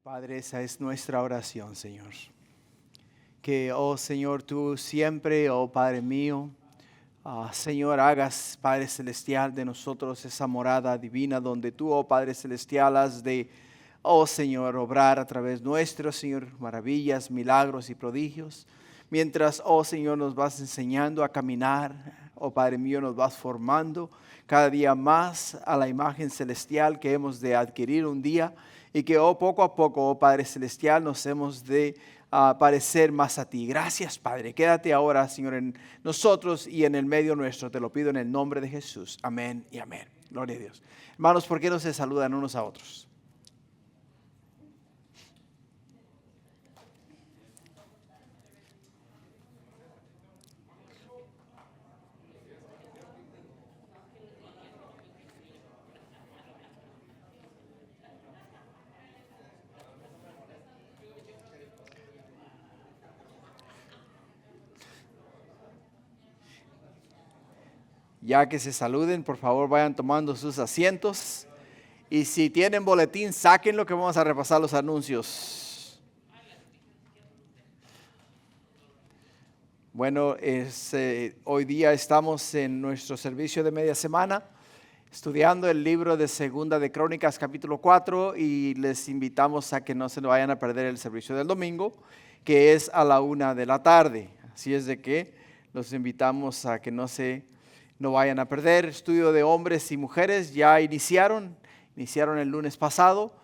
Padre, esa es nuestra oración, Señor. Que, oh Señor, tú siempre, oh Padre mío, Señor, hagas, Padre Celestial, de nosotros esa morada divina donde tú, oh Padre Celestial, has de, oh Señor, obrar a través nuestro, Señor, maravillas, milagros y prodigios. Mientras, oh Señor, nos vas enseñando a caminar, oh Padre mío, nos vas formando cada día más a la imagen celestial que hemos de adquirir un día. Y que poco a poco, oh Padre Celestial, nos hemos de parecer más a ti. Gracias, Padre. Quédate ahora, Señor, en nosotros y en el medio nuestro. Te lo pido en el nombre de Jesús. Amén y amén. Gloria a Dios. Hermanos, ¿por qué no se saludan unos a otros? Ya que se saluden, por favor vayan tomando sus asientos. Y si tienen boletín, sáquenlo que vamos a repasar los anuncios. Bueno, hoy día estamos en nuestro servicio de media semana, estudiando el libro de Segunda de Crónicas, capítulo 4, y les invitamos a que no se vayan a perder el servicio del domingo, que es a la 1 de la tarde. Así es de que los invitamos a que no vayan a perder. Estudio de hombres y mujeres ya iniciaron el lunes pasado.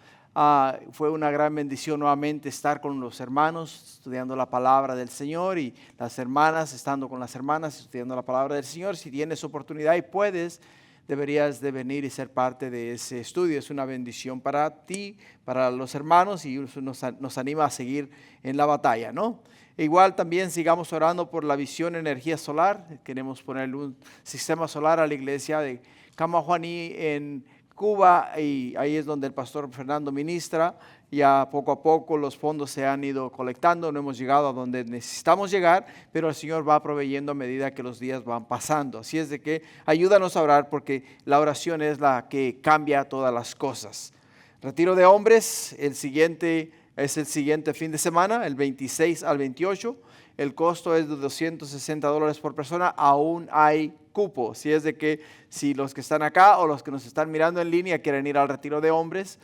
Fue una gran bendición nuevamente estar con los hermanos estudiando la palabra del Señor, y las hermanas estando con las hermanas estudiando la palabra del Señor. Si tienes oportunidad y puedes, deberías de venir y ser parte de ese estudio. Es una bendición para ti, para los hermanos, y nos anima a seguir en la batalla, ¿no? Igual también sigamos orando por la Visión Energía Solar. Queremos poner un sistema solar a la iglesia de Camajuaní en Cuba, y ahí es donde el pastor Fernando ministra. Ya poco a poco los fondos se han ido colectando, no hemos llegado a donde necesitamos llegar, pero el Señor va proveyendo a medida que los días van pasando. Así es de que ayúdanos a orar, porque la oración es la que cambia todas las cosas. Retiro de hombres, es el siguiente fin de semana, el 26 al 28. El costo es de $260 por persona. Aún hay cupo. Si es de que si los que están acá o los que nos están mirando en línea quieren ir al retiro de hombres,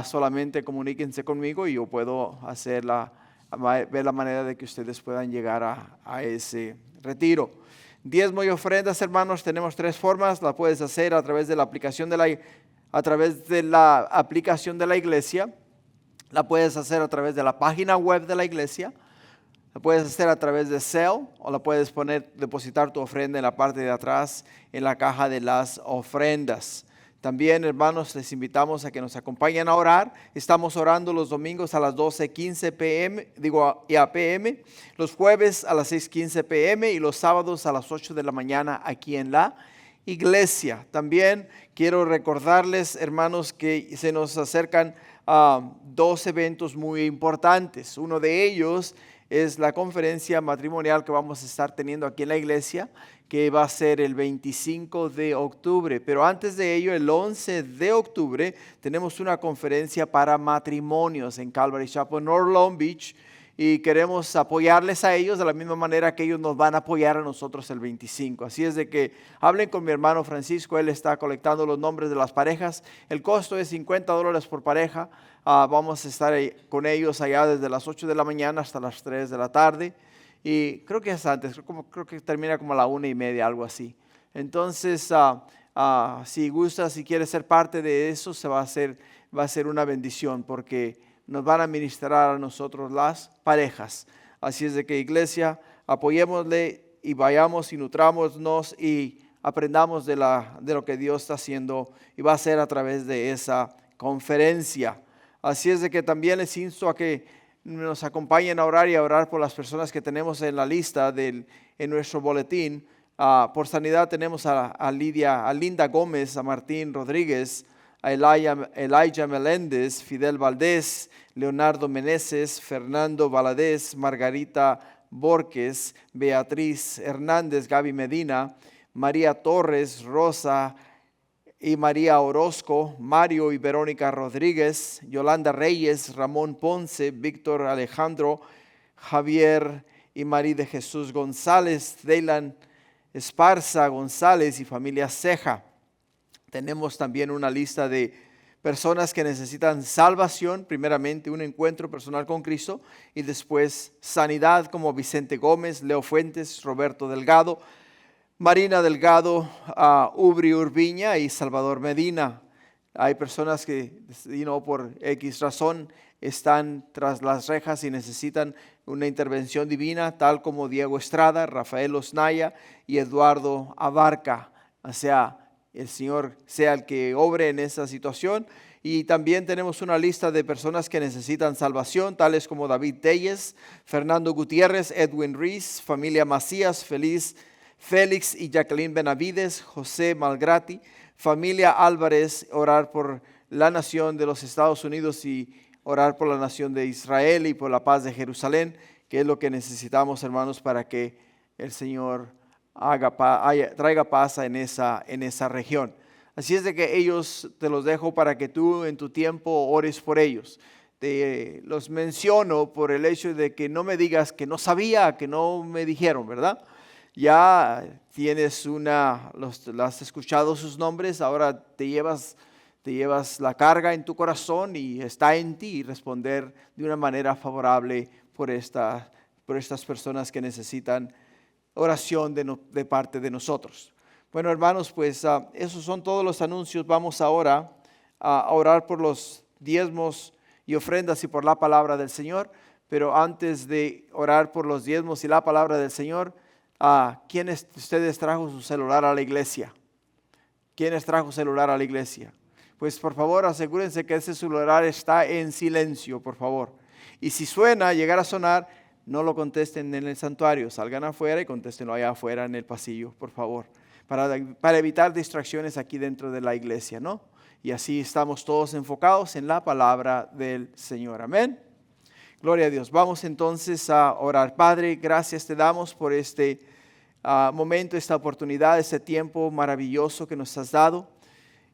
solamente comuníquense conmigo y yo puedo ver la manera de que ustedes puedan llegar a ese retiro. Diezmo y ofrendas, hermanos, tenemos 3 formas. La puedes hacer a través de la aplicación de la iglesia. La puedes hacer a través de la página web de la iglesia. La puedes hacer a través de Zelle, o la puedes depositar tu ofrenda en la parte de atrás, en la caja de las ofrendas. También, hermanos, les invitamos a que nos acompañen a orar. Estamos orando los domingos a las 12:15 p.m., los jueves a las 6:15 p.m. y los sábados a las 8 de la mañana aquí en la iglesia. También quiero recordarles, hermanos, que se nos acercan 2 eventos muy importantes. Uno de ellos es la conferencia matrimonial que vamos a estar teniendo aquí en la iglesia, que va a ser el 25 de octubre. Pero antes de ello, el 11 de octubre, tenemos una conferencia para matrimonios en Calvary Chapel, North Long Beach, y queremos apoyarles a ellos de la misma manera que ellos nos van a apoyar a nosotros el 25. Así es de que hablen con mi hermano Francisco, él está colectando los nombres de las parejas. El costo es $50 por pareja. Vamos a estar con ellos allá desde las 8 de la mañana hasta las 3 de la tarde. Y creo que es antes, creo que termina como a la 1:30, algo así. Entonces, si gustas, si quieres ser parte de eso, va a ser una bendición, porque nos van a ministrar a nosotros las parejas. Así es de que, iglesia, apoyémosle y vayamos y nutrámonos y aprendamos de lo que Dios está haciendo, y va a ser a través de esa conferencia. Así es de que también les insto a que nos acompañen a orar y a orar por las personas que tenemos en la lista en nuestro boletín. Por sanidad tenemos a Linda Gómez, a Martín Rodríguez, a Elijah Meléndez, Fidel Valdés, Leonardo Meneses, Fernando Valadez, Margarita Borges, Beatriz Hernández, Gaby Medina, María Torres, Rosa y María Orozco, Mario y Verónica Rodríguez, Yolanda Reyes, Ramón Ponce, Víctor Alejandro, Javier y María de Jesús González, Deylan Esparza González y familia Ceja. Tenemos también una lista de personas que necesitan salvación, primeramente un encuentro personal con Cristo y después sanidad, como Vicente Gómez, Leo Fuentes, Roberto Delgado, Marina Delgado, Ubri Urbiña y Salvador Medina. Hay personas que por X razón están tras las rejas y necesitan una intervención divina, tal como Diego Estrada, Rafael Osnaya y Eduardo Abarca. O sea, el Señor sea el que obre en esa situación. Y también tenemos una lista de personas que necesitan salvación, tales como David Telles, Fernando Gutiérrez, Edwin Rees, familia Macías, Félix y Jacqueline Benavides, José Malgrati, familia Álvarez, orar por la nación de los Estados Unidos y orar por la nación de Israel y por la paz de Jerusalén, que es lo que necesitamos, hermanos, para que el Señor traiga paz en esa región. Así es de que ellos te los dejo para que tú en tu tiempo ores por ellos. Te los menciono por el hecho de que no me digas que no sabía, que no me dijeron, ¿verdad? Ya tienes has escuchado sus nombres, ahora te llevas la carga en tu corazón y está en ti responder de una manera favorable por estas personas que necesitan oración de parte de nosotros. Bueno, hermanos, pues esos son todos los anuncios. Vamos ahora a orar por los diezmos y ofrendas y por la palabra del Señor. Pero antes de orar por los diezmos y la palabra del Señor, ¿quién de ustedes trajo su celular a la iglesia? ¿Quiénes trajo celular a la iglesia? Pues por favor asegúrense que ese celular está en silencio, por favor. Y si llegara a sonar, no lo contesten en el santuario, salgan afuera y contéstenlo allá afuera en el pasillo, por favor, para evitar distracciones aquí dentro de la iglesia, ¿no? Y así estamos todos enfocados en la palabra del Señor. Amén. Gloria a Dios. Vamos entonces a orar. Padre, gracias te damos por este momento, esta oportunidad, este tiempo maravilloso que nos has dado.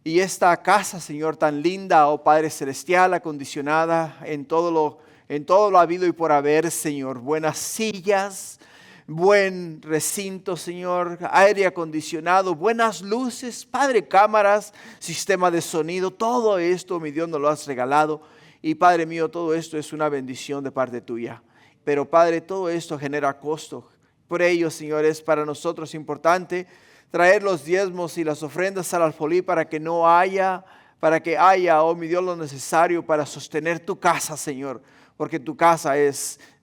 Y esta casa, Señor, tan linda, oh Padre Celestial, acondicionada en todo lo habido y por haber, Señor. Buenas sillas, buen recinto, Señor, aire acondicionado, buenas luces, Padre, cámaras, sistema de sonido, todo esto, mi Dios, nos lo has regalado. Y Padre mío, todo esto es una bendición de parte tuya. Pero Padre, todo esto genera costo. Por ello, Señor, es para nosotros importante traer los diezmos y las ofrendas al alfolí para que haya, oh mi Dios, lo necesario para sostener tu casa, Señor. Porque tu casa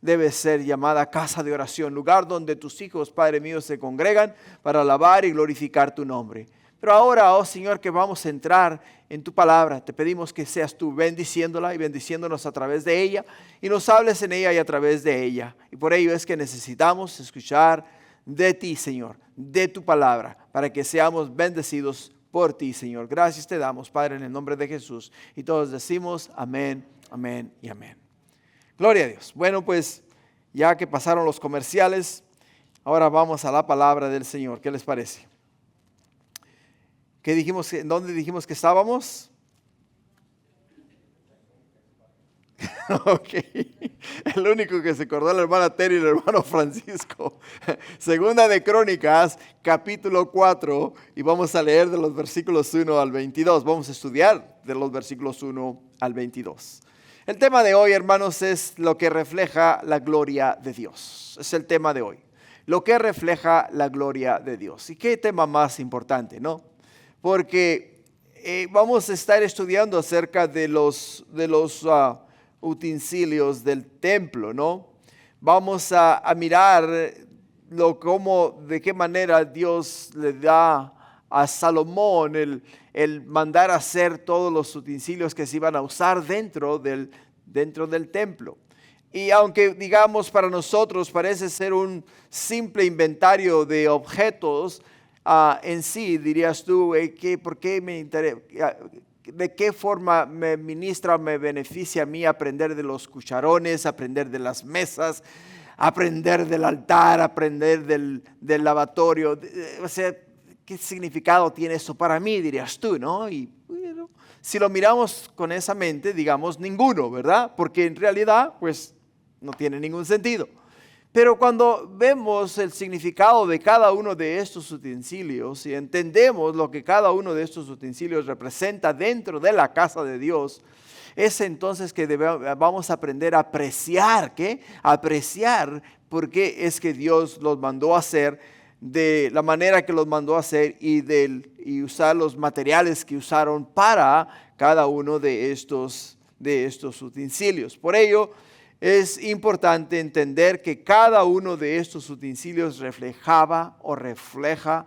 debe ser llamada casa de oración, lugar donde tus hijos, Padre mío, se congregan para alabar y glorificar tu nombre. Pero ahora, oh Señor, que vamos a entrar en tu palabra, te pedimos que seas tú bendiciéndola y bendiciéndonos a través de ella y nos hables en ella y a través de ella. Y por ello es que necesitamos escuchar de ti, Señor, de tu palabra, para que seamos bendecidos por ti, Señor. Gracias te damos, Padre, en el nombre de Jesús. Y todos decimos amén, amén y amén. Gloria a Dios. Bueno, pues ya que pasaron los comerciales, ahora vamos a la palabra del Señor. ¿Qué les parece? ¿En dónde dijimos que estábamos? Ok. El único que se acordó la hermana Terry y el hermano Francisco. Segunda de Crónicas, capítulo 4, y vamos a leer de los versículos 1 al 22. Vamos a estudiar de los versículos 1 al 22. El tema de hoy, hermanos, es lo que refleja la gloria de Dios. Es el tema de hoy. Lo que refleja la gloria de Dios. ¿Y qué tema más importante, no? Porque vamos a estar estudiando acerca de los utensilios del templo, ¿no? Vamos a mirar de qué manera Dios le da a Salomón el mandar a hacer todos los utensilios que se iban a usar dentro del templo. Y aunque digamos para nosotros parece ser un simple inventario de objetos, en sí dirías tú, ¿por qué me interesa? ¿De qué forma me ministra, me beneficia a mí aprender de los cucharones, aprender de las mesas, aprender del altar, aprender del lavatorio? O sea, ¿qué significado tiene eso para mí? Dirías tú, ¿no? Y bueno, si lo miramos con esa mente, digamos ninguno, ¿verdad? Porque en realidad, pues, no tiene ningún sentido. Pero cuando vemos el significado de cada uno de estos utensilios y entendemos lo que cada uno de estos utensilios representa dentro de la casa de Dios, es entonces que vamos a aprender a apreciar, ¿qué? Apreciar por qué es que Dios los mandó a hacer de la manera que los mandó a hacer y usar los materiales que usaron para cada uno de estos utensilios. Por ello, es importante entender que cada uno de estos utensilios reflejaba o refleja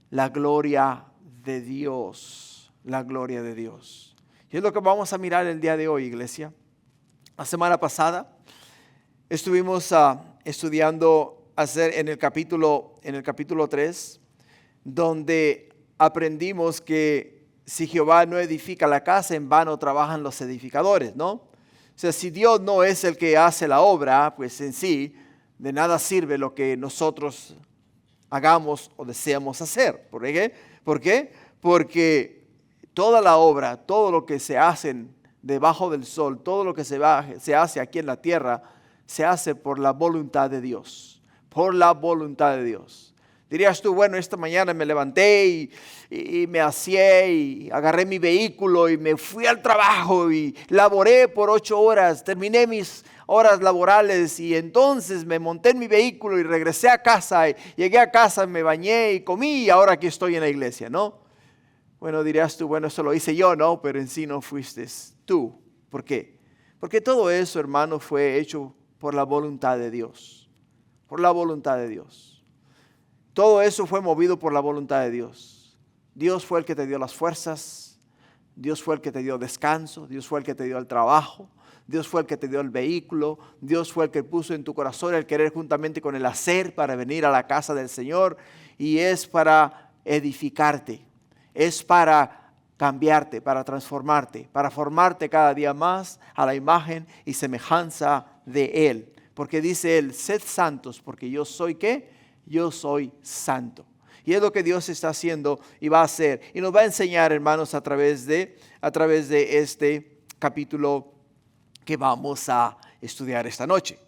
la gloria de Dios. La gloria de Dios. Y es lo que vamos a mirar el día de hoy, iglesia. La semana pasada estuvimos estudiando en el capítulo 3, donde aprendimos que si Jehová no edifica la casa, en vano trabajan los edificadores, ¿no? O sea, si Dios no es el que hace la obra, pues en sí, de nada sirve lo que nosotros hagamos o deseamos hacer. ¿Por qué? ¿Por qué? Porque toda la obra, todo lo que se hace debajo del sol, todo lo que se hace aquí en la tierra, se hace por la voluntad de Dios. Por la voluntad de Dios. Dirías tú, bueno, esta mañana me levanté y me aseé y agarré mi vehículo y me fui al trabajo y laboré por 8 horas, terminé mis horas laborales y entonces me monté en mi vehículo y regresé a casa, y llegué a casa, me bañé y comí y ahora aquí estoy en la iglesia, ¿no? Bueno, dirías tú, bueno, eso lo hice yo, ¿no? Pero en sí no fuiste tú. ¿Por qué? Porque todo eso, hermano, fue hecho por la voluntad de Dios. Por la voluntad de Dios. Todo eso fue movido por la voluntad de Dios. Dios fue el que te dio las fuerzas. Dios fue el que te dio descanso. Dios fue el que te dio el trabajo. Dios fue el que te dio el vehículo. Dios fue el que puso en tu corazón el querer juntamente con el hacer para venir a la casa del Señor. Y es para edificarte. Es para cambiarte, para transformarte, para formarte cada día más a la imagen y semejanza de Él. Porque dice Él, sed santos, porque yo soy ¿qué? Yo soy santo. Y es lo que Dios está haciendo y va a hacer. Y nos va a enseñar, hermanos, a través de este capítulo que vamos a estudiar esta noche.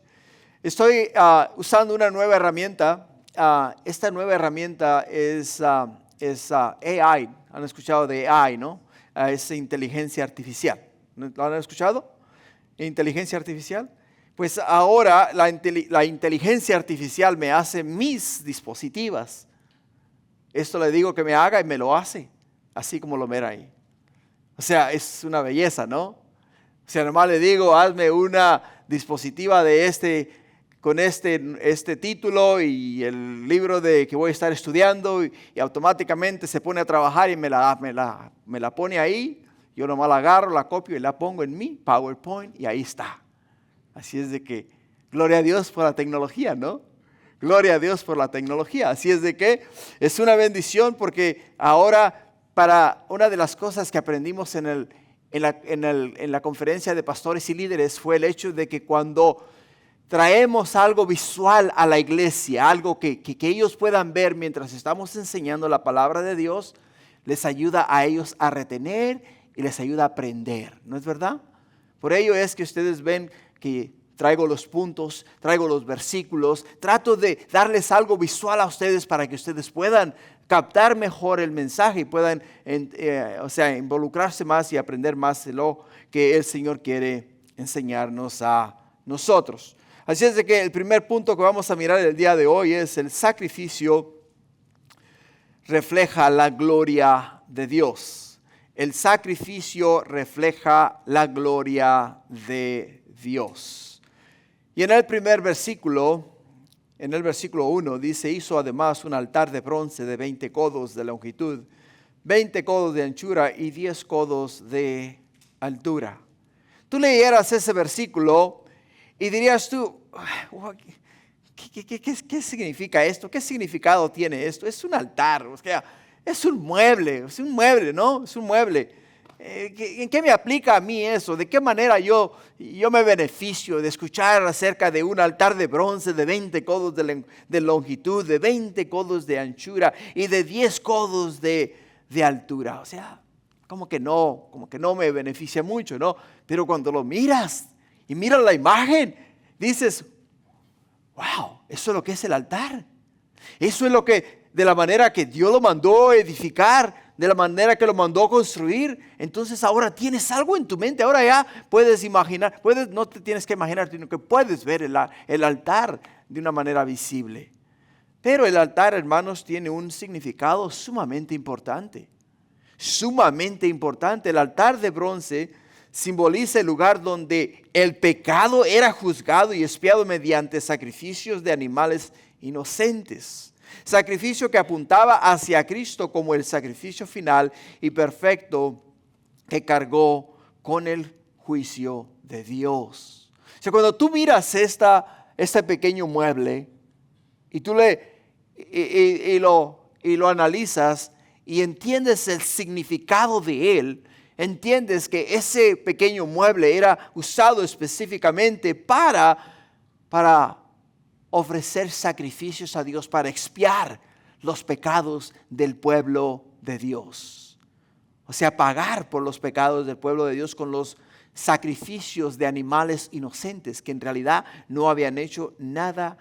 Estoy usando una nueva herramienta. Esta nueva herramienta es AI. ¿Han escuchado de AI, no? Es inteligencia artificial. ¿Lo han escuchado? Inteligencia artificial. Pues ahora la inteligencia artificial me hace mis dispositivas. Esto le digo que me haga y me lo hace, así como lo mira ahí. O sea, es una belleza, ¿no? O sea, nomás le digo, hazme una dispositiva de con este título y el libro que voy a estar estudiando y automáticamente se pone a trabajar y me la pone ahí. Yo nomás la agarro, la copio y la pongo en mi PowerPoint y ahí está. Así es de que, gloria a Dios por la tecnología, ¿no? Gloria a Dios por la tecnología. Así es de que es una bendición porque ahora para una de las cosas que aprendimos en la conferencia de pastores y líderes fue el hecho de que cuando traemos algo visual a la iglesia, algo que ellos puedan ver mientras estamos enseñando la palabra de Dios, les ayuda a ellos a retener y les ayuda a aprender, ¿no es verdad? Por ello es que ustedes ven que traigo los puntos, traigo los versículos, trato de darles algo visual a ustedes para que ustedes puedan captar mejor el mensaje y puedan involucrarse más y aprender más de lo que el Señor quiere enseñarnos a nosotros. Así es de que el primer punto que vamos a mirar el día de hoy es el sacrificio refleja la gloria de Dios. El sacrificio refleja la gloria de Dios. Y en el primer versículo, en el versículo 1, dice, hizo además un altar de bronce de 20 codos de longitud, 20 codos de anchura y 10 codos de altura. Tú leyeras ese versículo y dirías tú, ¿qué significa esto? ¿Qué significado tiene esto? Es un altar, o sea, es un mueble, ¿no? Es un mueble. ¿En qué me aplica a mí eso? ¿De qué manera yo me beneficio de escuchar acerca de un altar de bronce de 20 codos de longitud, de 20 codos de anchura y de 10 codos de altura? O sea, como que no me beneficia mucho, ¿no? Pero cuando lo miras y miras la imagen, dices, wow, eso es lo que es el altar. Eso es lo que, de la manera que Dios lo mandó edificar, de la manera que lo mandó construir. Entonces ahora tienes algo en tu mente, ahora ya puedes imaginar, no te tienes que imaginar, sino que puedes ver el altar de una manera visible. Pero el altar, hermanos, tiene un significado sumamente importante. Sumamente importante. El altar de bronce simboliza el lugar donde el pecado era juzgado y expiado mediante sacrificios de animales inocentes. Sacrificio que apuntaba hacia Cristo como el sacrificio final y perfecto que cargó con el juicio de Dios. O sea, cuando tú miras este pequeño mueble y tú lo analizas y entiendes el significado de él, entiendes que ese pequeño mueble era usado específicamente para ofrecer sacrificios a Dios, para expiar los pecados del pueblo de Dios. O sea, pagar por los pecados del pueblo de Dios con los sacrificios de animales inocentes que en realidad no habían hecho nada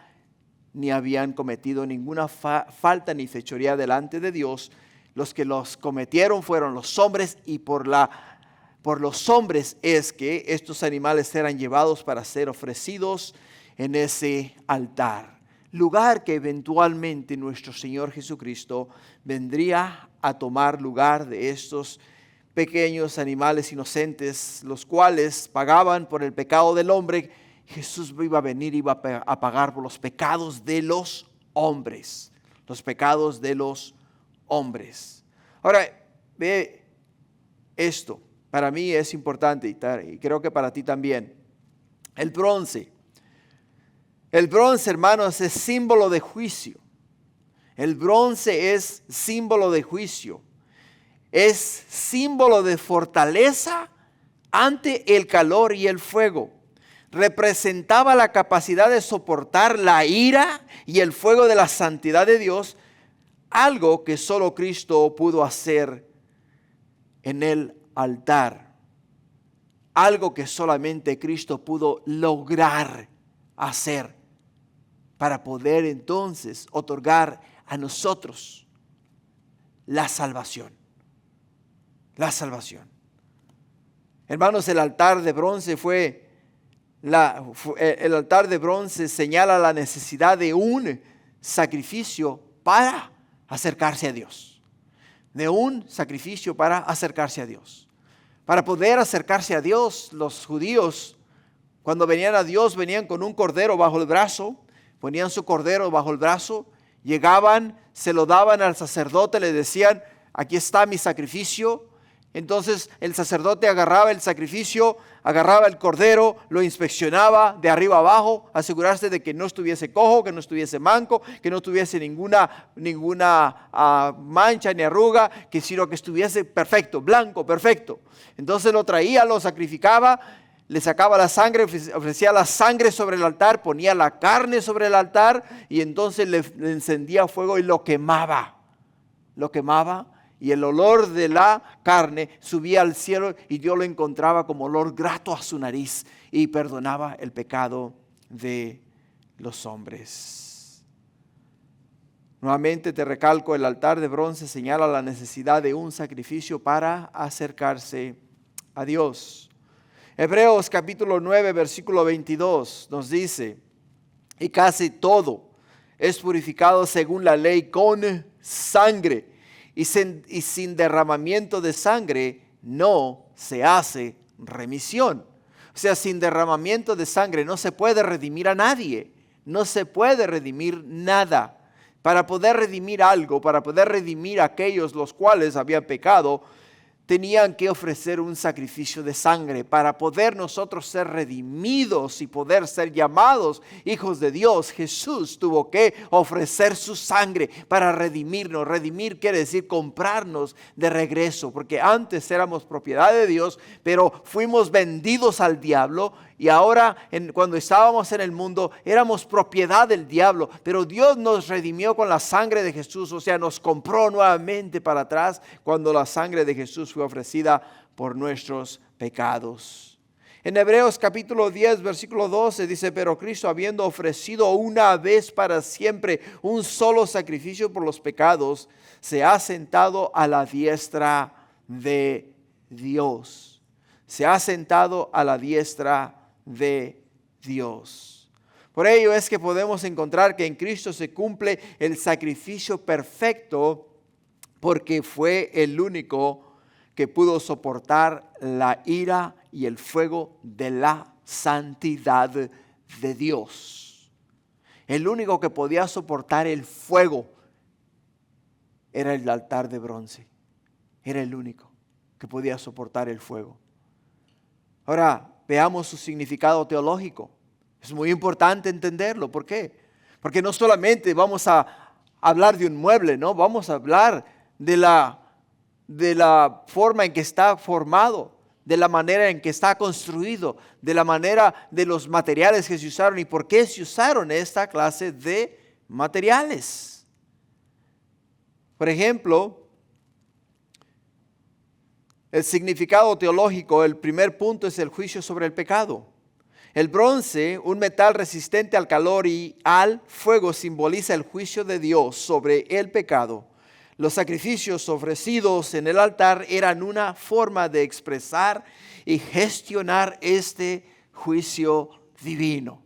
ni habían cometido ninguna falta ni fechoría delante de Dios. Los que los cometieron fueron los hombres, y por los hombres es que estos animales eran llevados para ser ofrecidos en ese altar. Lugar que eventualmente nuestro Señor Jesucristo vendría a tomar lugar de estos pequeños animales inocentes, los cuales pagaban por el pecado del hombre. Jesús iba a venir, iba a pagar por los pecados de los hombres. Los pecados de los hombres. Ahora, ve esto. Para mí es importante y creo que para ti también. El bronce. El bronce, hermanos, es símbolo de juicio. El bronce es símbolo de juicio. Es símbolo de fortaleza ante el calor y el fuego. Representaba la capacidad de soportar la ira y el fuego de la santidad de Dios, algo que solo Cristo pudo hacer en el altar. Algo que solamente Cristo pudo lograr hacer para poder entonces otorgar a nosotros la salvación. La salvación. Hermanos, el altar de bronce el altar de bronce señala la necesidad de un sacrificio para acercarse a Dios. De un sacrificio para acercarse a Dios. Para poder acercarse a Dios, los judíos, cuando venían a Dios, venían con un cordero bajo el brazo, ponían su cordero bajo el brazo, llegaban, se lo daban al sacerdote, le decían, aquí está mi sacrificio. Entonces el sacerdote agarraba el sacrificio, agarraba el cordero, lo inspeccionaba de arriba abajo, asegurarse de que no estuviese cojo, que no estuviese manco, que no tuviese ninguna mancha ni arruga, sino que estuviese perfecto, blanco, perfecto. Entonces lo traía, lo sacrificaba, le sacaba la sangre, ofrecía la sangre sobre el altar, ponía la carne sobre el altar y entonces le encendía fuego y lo quemaba. Lo quemaba. Y el olor de la carne subía al cielo y Dios lo encontraba como olor grato a su nariz y perdonaba el pecado de los hombres. Nuevamente te recalco, el altar de bronce señala la necesidad de un sacrificio para acercarse a Dios. Hebreos capítulo 9 versículo 22 nos dice, y casi todo es purificado según la ley con sangre. Y sin derramamiento de sangre no se hace remisión. O sea, sin derramamiento de sangre no se puede redimir a nadie. No se puede redimir nada. Para poder redimir algo, para poder redimir a aquellos los cuales habían pecado, tenían que ofrecer un sacrificio de sangre para poder nosotros ser redimidos y poder ser llamados hijos de Dios. Jesús tuvo que ofrecer su sangre para redimirnos. Redimir quiere decir comprarnos de regreso, porque antes éramos propiedad de Dios, pero fuimos vendidos al diablo. Y ahora, cuando estábamos en el mundo, éramos propiedad del diablo. Pero Dios nos redimió con la sangre de Jesús. O sea, nos compró nuevamente para atrás cuando la sangre de Jesús fue ofrecida por nuestros pecados. En Hebreos capítulo 10, versículo 12 dice: pero Cristo, habiendo ofrecido una vez para siempre un solo sacrificio por los pecados, se ha sentado a la diestra de Dios. Se ha sentado a la diestra de Dios. Por ello es que podemos encontrar que en Cristo se cumple el sacrificio perfecto, porque fue el único que pudo soportar la ira y el fuego de la santidad de Dios. El único que podía soportar el fuego era el altar de bronce. Era el único que podía soportar el fuego. Ahora, veamos su significado teológico. Es muy importante entenderlo. ¿Por qué? Porque no solamente vamos a hablar de un mueble, ¿no? Vamos a hablar de la forma en que está formado, de la manera en que está construido, de la manera de los materiales que se usaron y por qué se usaron esta clase de materiales. Por ejemplo, el significado teológico, el primer punto es el juicio sobre el pecado. El bronce, un metal resistente al calor y al fuego, simboliza el juicio de Dios sobre el pecado. Los sacrificios ofrecidos en el altar eran una forma de expresar y gestionar este juicio divino.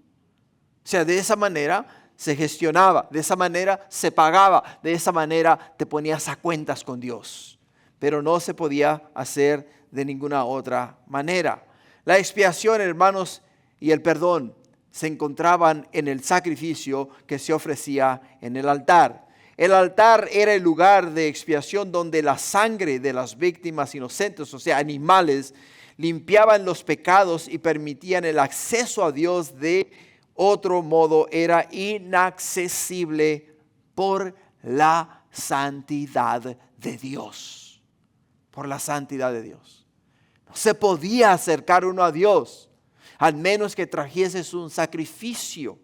O sea, de esa manera se gestionaba, de esa manera se pagaba, de esa manera te ponías a cuentas con Dios. Pero no se podía hacer de ninguna otra manera. La expiación, hermanos, y el perdón se encontraban en el sacrificio que se ofrecía en el altar. El altar era el lugar de expiación donde la sangre de las víctimas inocentes, o sea, animales, limpiaban los pecados y permitían el acceso a Dios. De otro modo era inaccesible por la santidad de Dios. Por la santidad de Dios. No se podía acercar uno a Dios al menos que trajeses un sacrificio.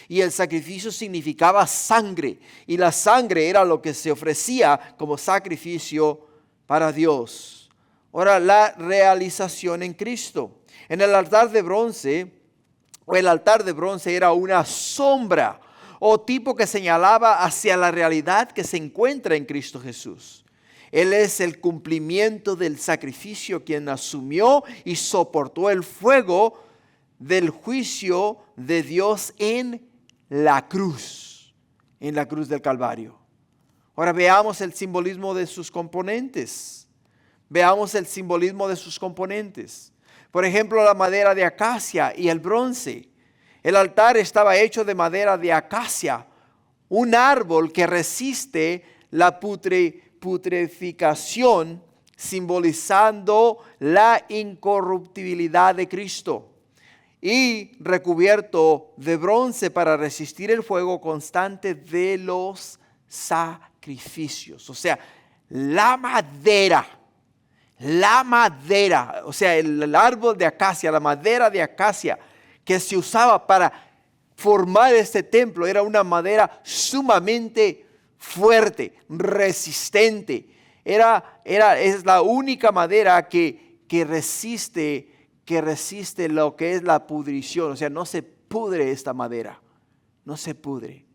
Y el sacrificio significaba sangre. Y la sangre era lo que se ofrecía como sacrificio para Dios. Ahora, la realización en Cristo. En el altar de bronce, era una sombra o tipo que señalaba hacia la realidad que se encuentra en Cristo Jesús. Él es el cumplimiento del sacrificio, quien asumió y soportó el fuego del juicio de Dios en la cruz del Calvario. Ahora veamos el simbolismo de sus componentes. Por ejemplo, la madera de acacia y el bronce. El altar estaba hecho de madera de acacia, un árbol que resiste la putrefación, simbolizando la incorruptibilidad de Cristo, y recubierto de bronce para resistir el fuego constante de los sacrificios. O sea, la madera, o sea, el árbol de acacia, la madera de acacia que se usaba para formar este templo era una madera sumamente fuerte, resistente. Es la única madera que resiste lo que es la pudrición. O sea, no se pudre esta madera, no se pudre.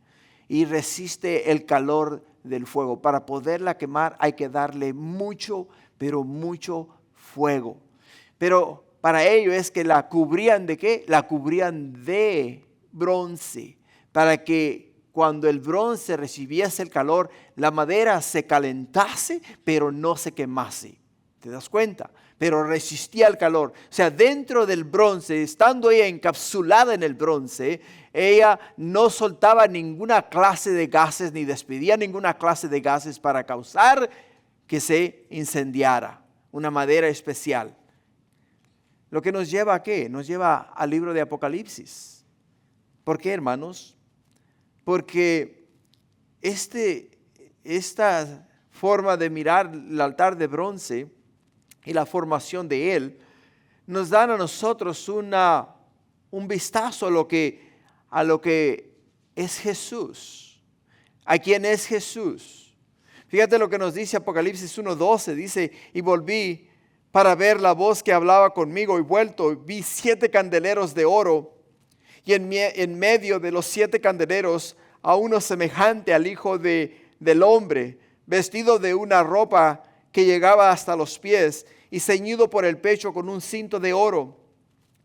Y resiste el calor del fuego. Para poderla quemar hay que darle mucho, pero mucho fuego. Pero para ello es que la cubrían ¿de qué? La cubrían de bronce, para que cuando el bronce recibiese el calor, la madera se calentase, pero no se quemase. ¿Te das cuenta? Pero resistía el calor. O sea, dentro del bronce, estando ella encapsulada en el bronce, ella no soltaba ninguna clase de gases, ni despedía ninguna clase de gases para causar que se incendiara. una madera especial. Lo que nos lleva ¿a qué? Nos lleva al libro de Apocalipsis. ¿Por qué, hermanos? Porque esta forma de mirar el altar de bronce y la formación de él nos dan a nosotros un vistazo a lo que es Jesús, a quién es Jesús. Fíjate lo que nos dice Apocalipsis 1:12, dice: y volví para ver la voz que hablaba conmigo, y vuelto vi 7 candeleros de oro, y en medio de los 7 candeleros a uno semejante al Hijo del Hombre, vestido de una ropa que llegaba hasta los pies, y ceñido por el pecho con un cinto de oro.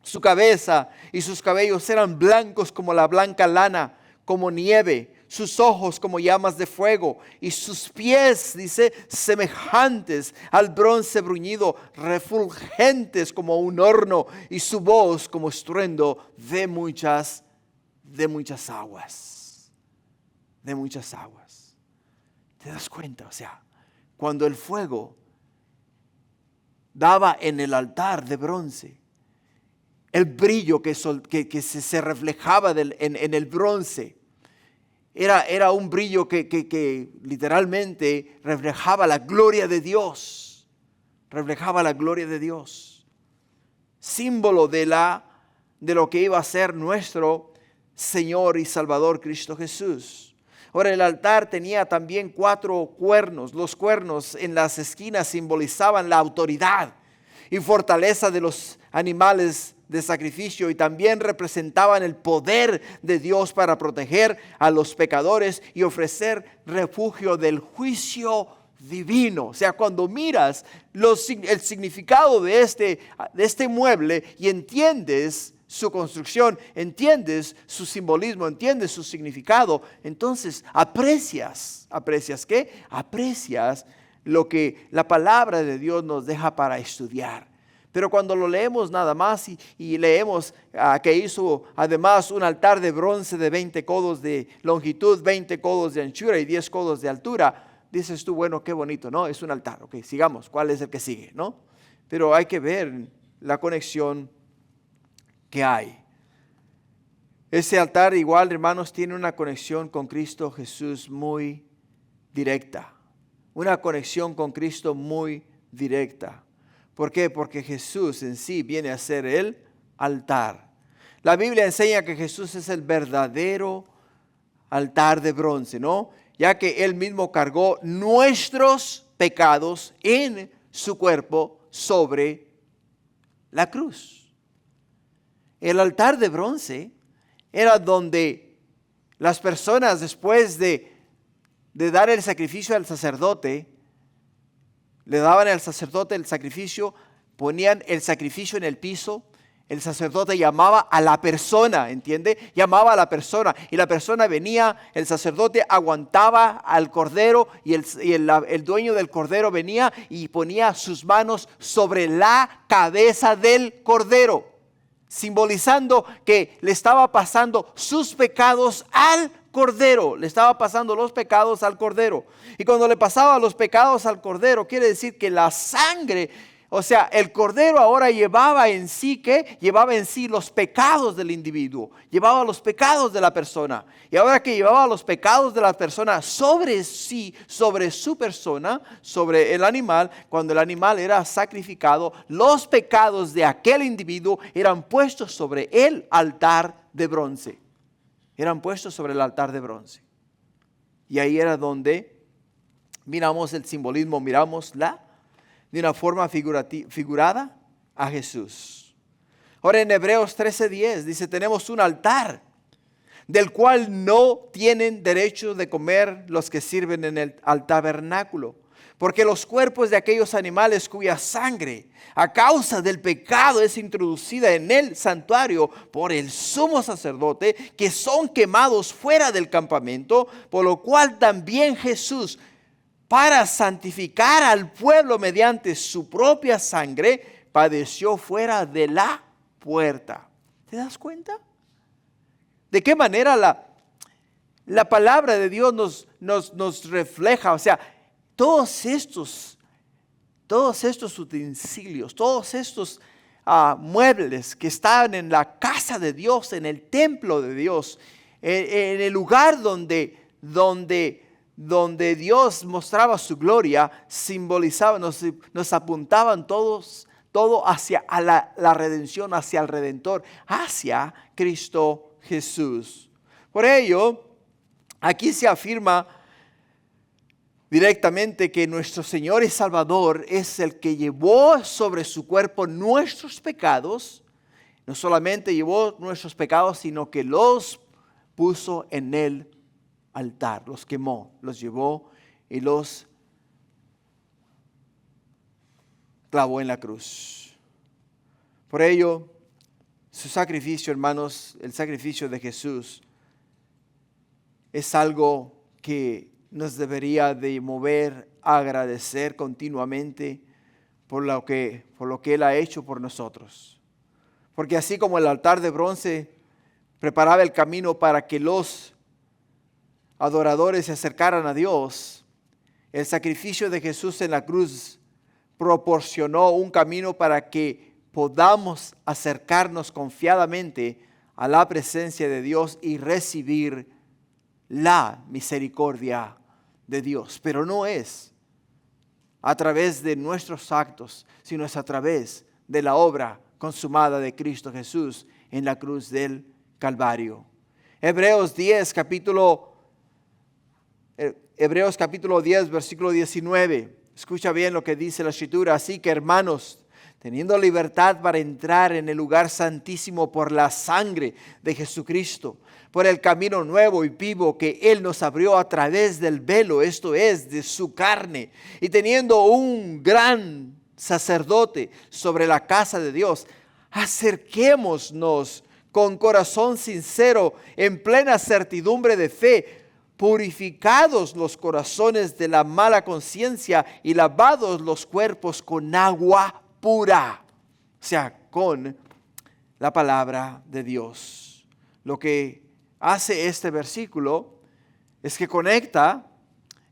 Su cabeza y sus cabellos eran blancos como la blanca lana, como nieve, sus ojos como llamas de fuego, y sus pies, dice, semejantes al bronce bruñido, refulgentes como un horno, y su voz como estruendo de muchas aguas. De muchas aguas. ¿Te das cuenta? O sea, cuando el fuego daba en el altar de bronce, el brillo que se reflejaba en el bronce, era un brillo que literalmente reflejaba la gloria de Dios. Reflejaba la gloria de Dios. Símbolo de lo que iba a ser nuestro Señor y Salvador Cristo Jesús. Ahora, el altar tenía también 4 cuernos. Los cuernos en las esquinas simbolizaban la autoridad y fortaleza de los animales de sacrificio, y también representaban el poder de Dios para proteger a los pecadores y ofrecer refugio del juicio divino. O sea, cuando miras el significado de este mueble y entiendes su construcción, entiendes su simbolismo, entiendes su significado, entonces aprecias ¿qué? Aprecias lo que la palabra de Dios nos deja para estudiar. Pero cuando lo leemos nada más y leemos que hizo además un altar de bronce de 20 codos de longitud, 20 codos de anchura y 10 codos de altura, dices tú, bueno, qué bonito, ¿no? Es un altar, ok, sigamos, ¿cuál es el que sigue, no? Pero hay que ver la conexión que hay. Ese altar igual, hermanos, tiene una conexión con Cristo Jesús muy directa. Una conexión con Cristo muy directa. ¿Por qué? Porque Jesús en sí viene a ser el altar. La Biblia enseña que Jesús es el verdadero altar de bronce, ¿no? Ya que Él mismo cargó nuestros pecados en su cuerpo sobre la cruz. El altar de bronce era donde las personas, después de dar el sacrificio al sacerdote, le daban al sacerdote el sacrificio, ponían el sacrificio en el piso, el sacerdote llamaba a la persona, ¿entiende? Llamaba a la persona, y la persona venía, el sacerdote aguantaba al cordero, y el dueño del cordero venía y ponía sus manos sobre la cabeza del cordero, simbolizando que le estaba pasando sus pecados al cordero. Le estaba pasando los pecados al cordero. Y cuando le pasaba los pecados al cordero, quiere decir que la sangre, o sea, el cordero ahora llevaba en sí los pecados del individuo, llevaba los pecados de la persona. Y ahora que llevaba los pecados de la persona sobre sí, sobre su persona, sobre el animal, cuando el animal era sacrificado, los pecados de aquel individuo eran puestos sobre el altar de bronce. Eran puestos sobre el altar de bronce. Y ahí era donde miramos el simbolismo, miramos de una forma figurada a Jesús. Ahora en Hebreos 13:10 dice, tenemos un altar del cual no tienen derecho de comer los que sirven al tabernáculo, porque los cuerpos de aquellos animales cuya sangre a causa del pecado es introducida en el santuario por el sumo sacerdote, que son quemados fuera del campamento, por lo cual también Jesús, para santificar al pueblo mediante su propia sangre, padeció fuera de la puerta. ¿Te das cuenta? ¿De qué manera la palabra de Dios nos refleja? O sea, todos estos todos estos utensilios, todos estos muebles que estaban en la casa de Dios, en el templo de Dios, en el lugar donde Dios mostraba su gloria, simbolizaban, nos apuntaban todo hacia la redención, hacia el Redentor, hacia Cristo Jesús. Por ello, aquí se afirma directamente que nuestro Señor y Salvador es el que llevó sobre su cuerpo nuestros pecados. No solamente llevó nuestros pecados, sino que los puso en el altar, los quemó, los llevó y los clavó en la cruz. Por ello, su sacrificio, hermanos, el sacrificio de Jesús es algo que nos debería de mover a agradecer continuamente por lo que Él ha hecho por nosotros. Porque así como el altar de bronce preparaba el camino para que los adoradores se acercaran a Dios, el sacrificio de Jesús en la cruz proporcionó un camino para que podamos acercarnos confiadamente a la presencia de Dios y recibir la misericordia de Dios. Pero no es a través de nuestros actos, sino es a través de la obra consumada de Cristo Jesús en la cruz del Calvario. Hebreos capítulo 10, versículo 19. Escucha bien lo que dice la Escritura. Así que, hermanos, teniendo libertad para entrar en el lugar santísimo por la sangre de Jesucristo, por el camino nuevo y vivo que Él nos abrió a través del velo, esto es, de su carne, y teniendo un gran sacerdote sobre la casa de Dios, acerquémonos con corazón sincero, en plena certidumbre de fe, purificados los corazones de la mala conciencia y lavados los cuerpos con agua pura, o sea, con la palabra de Dios. Lo que hace este versículo es que conecta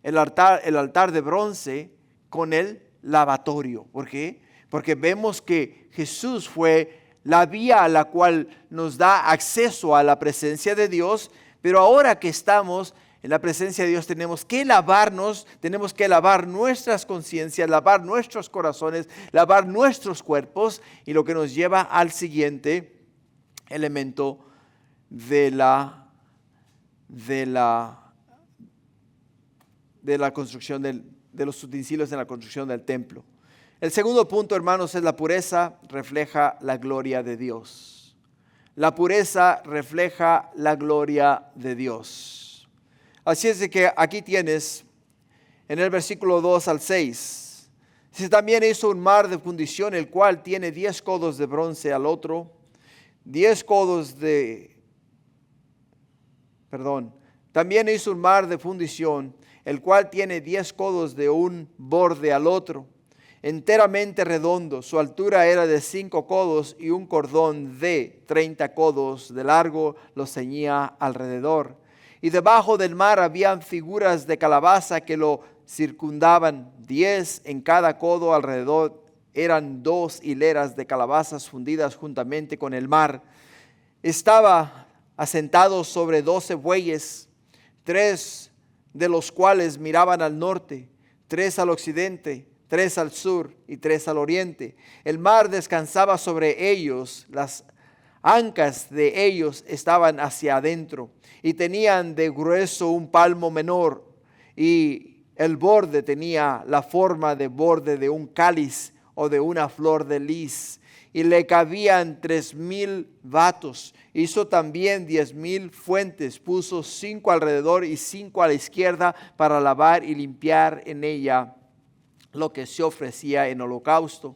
el altar de bronce con el lavatorio. ¿Por qué? Porque vemos que Jesús fue la vía a la cual nos da acceso a la presencia de Dios, pero ahora que estamos en la presencia de Dios tenemos que lavarnos, tenemos que lavar nuestras conciencias, lavar nuestros corazones, lavar nuestros cuerpos, y lo que nos lleva al siguiente elemento de la construcción de los utensilios en la construcción del templo. El segundo punto, hermanos, es la pureza refleja la gloria de Dios. La pureza refleja la gloria de Dios. Así es de que aquí tienes en el versículo 2 al 6. Dice, también hizo un mar de fundición, el cual tiene 10 codos de bronce al otro, 10 codos También hizo un mar de fundición, el cual tiene 10 codos de un borde al otro, enteramente redondo. Su altura era de 5 codos y un cordón de 30 codos de largo lo ceñía alrededor. Y debajo del mar habían figuras de calabaza que lo circundaban, 10 en cada codo alrededor. Eran 2 hileras de calabazas fundidas juntamente con el mar. Estaba asentado sobre 12 bueyes, 3 de los cuales miraban al norte, 3 al occidente, 3 al sur y 3 al oriente. El mar descansaba sobre ellos, las ancas de ellos estaban hacia adentro y tenían de grueso un palmo menor, y el borde tenía la forma de borde de un cáliz o de una flor de lis, y le cabían 3,000 batos. Hizo también 10,000 fuentes, puso 5 alrededor y 5 a la izquierda para lavar y limpiar en ella lo que se ofrecía en holocausto.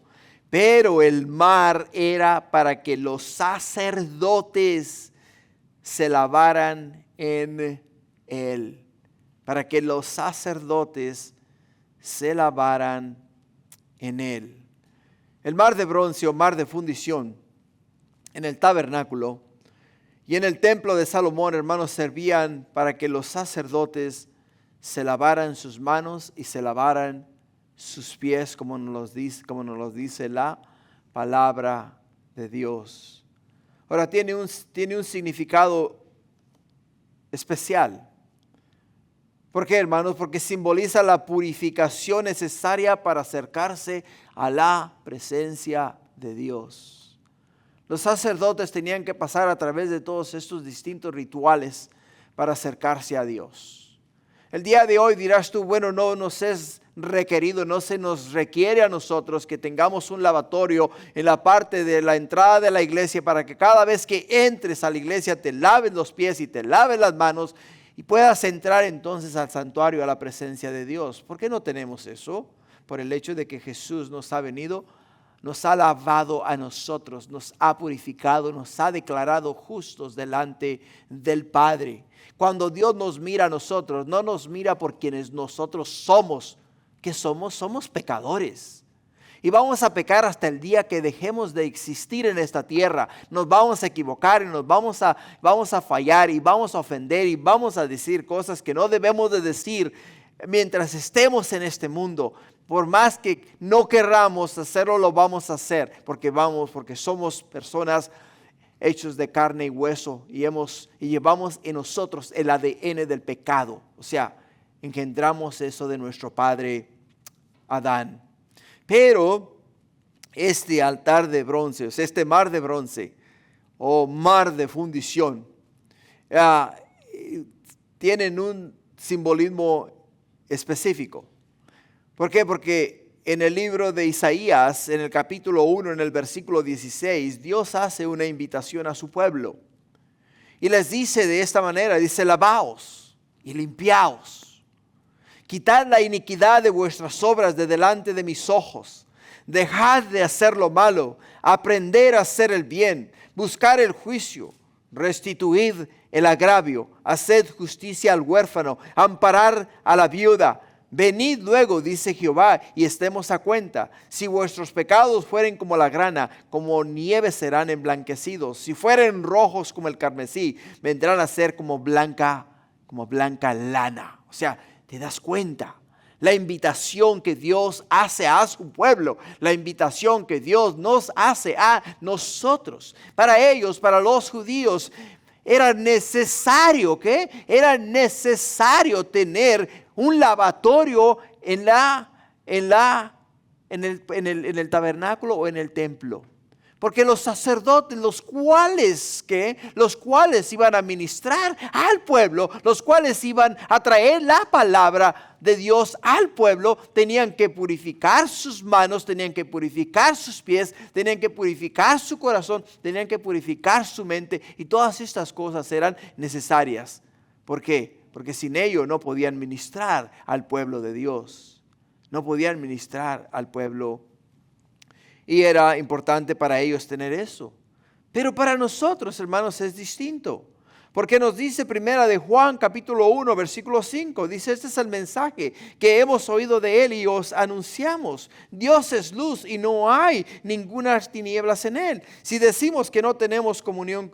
Pero el mar era para que los sacerdotes se lavaran en él. Para que los sacerdotes se lavaran en él. El mar de bronce o mar de fundición en el tabernáculo y en el templo de Salomón, hermanos, servían para que los sacerdotes se lavaran sus manos y se lavaran sus pies, como nos los dice la palabra de Dios. Ahora tiene un significado especial. ¿Por qué, hermanos? Porque simboliza la purificación necesaria para acercarse a la presencia de Dios. Los sacerdotes tenían que pasar a través de todos estos distintos rituales para acercarse a Dios. El día de hoy dirás tú, bueno, no nos es requerido, no se nos requiere a nosotros que tengamos un lavatorio en la parte de la entrada de la iglesia para que cada vez que entres a la iglesia te laves los pies y te laves las manos y puedas entrar entonces al santuario, a la presencia de Dios. ¿Por qué no tenemos eso? Por el hecho de que Jesús nos ha venido, nos ha lavado a nosotros, nos ha purificado, nos ha declarado justos delante del Padre. Cuando Dios nos mira a nosotros, no nos mira por quienes nosotros somos. ¿Qué somos? Somos pecadores. Y vamos a pecar hasta el día que dejemos de existir en esta tierra. Nos vamos a equivocar y nos vamos a fallar y vamos a ofender y vamos a decir cosas que no debemos de decir mientras estemos en este mundo. Por más que no querramos hacerlo, lo vamos a hacer porque somos personas hechos de carne y hueso y llevamos en nosotros el ADN del pecado. O sea, engendramos eso de nuestro padre Adán. Pero este altar de bronce, o sea, este mar de bronce o mar de fundición, tienen un simbolismo específico. ¿Por qué? Porque en el libro de Isaías, en el capítulo 1, en el versículo 16, Dios hace una invitación a su pueblo. Y les dice de esta manera, dice, lavaos y limpiaos. Quitad la iniquidad de vuestras obras de delante de mis ojos. Dejad de hacer lo malo, aprender a hacer el bien, buscar el juicio, restituid el agravio, haced justicia al huérfano, amparar a la viuda. Venid luego, dice Jehová, y estemos a cuenta. Si vuestros pecados fueren como la grana, como nieve serán emblanquecidos. Si fueren rojos como el carmesí, vendrán a ser como blanca lana. O sea, ¿te das cuenta? La invitación que Dios hace a su pueblo, la invitación que Dios nos hace a nosotros. Para ellos, para los judíos, era necesario, ¿qué? Era necesario tener un lavatorio en el tabernáculo o en el templo. Porque los sacerdotes, los cuales iban a ministrar al pueblo, los cuales iban a traer la palabra de Dios al pueblo, tenían que purificar sus manos, tenían que purificar sus pies, tenían que purificar su corazón, tenían que purificar su mente, y todas estas cosas eran necesarias. ¿Por qué? Porque sin ello no podían ministrar al pueblo de Dios. No podían ministrar al pueblo. Y era importante para ellos tener eso. Pero para nosotros, hermanos, es distinto. Porque nos dice primera de Juan capítulo 1 versículo 5. Dice, este es el mensaje que hemos oído de él y os anunciamos. Dios es luz y no hay ninguna tinieblas en él. Si decimos que tenemos comunión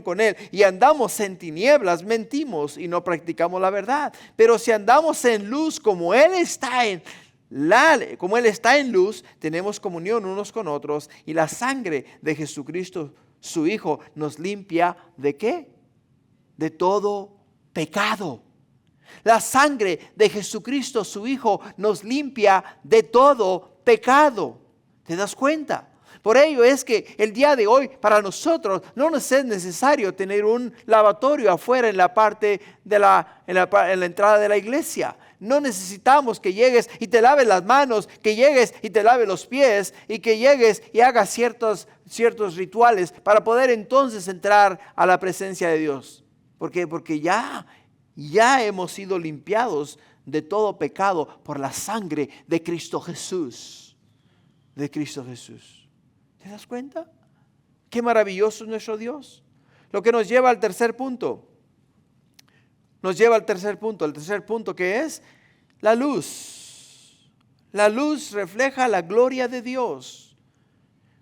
con él y andamos en tinieblas, mentimos y no practicamos la verdad. Pero si andamos en luz como él está en luz, tenemos comunión unos con otros, y la sangre de Jesucristo, su Hijo, nos limpia ¿de qué? De todo pecado. La sangre de Jesucristo, su Hijo, nos limpia de todo pecado. ¿Te das cuenta? Por ello es que el día de hoy para nosotros no nos es necesario tener un lavatorio afuera en la parte de en la entrada de la iglesia. No necesitamos que llegues y te laves las manos, que llegues y te laves los pies, y que llegues y hagas ciertos rituales para poder entonces entrar a la presencia de Dios. ¿Por qué? Porque ya hemos sido limpiados de todo pecado por la sangre de Cristo Jesús. De Cristo Jesús. ¿Te das cuenta? Qué maravilloso es nuestro Dios. Lo que nos lleva al tercer punto. El tercer punto que es la luz. La luz refleja la gloria de Dios.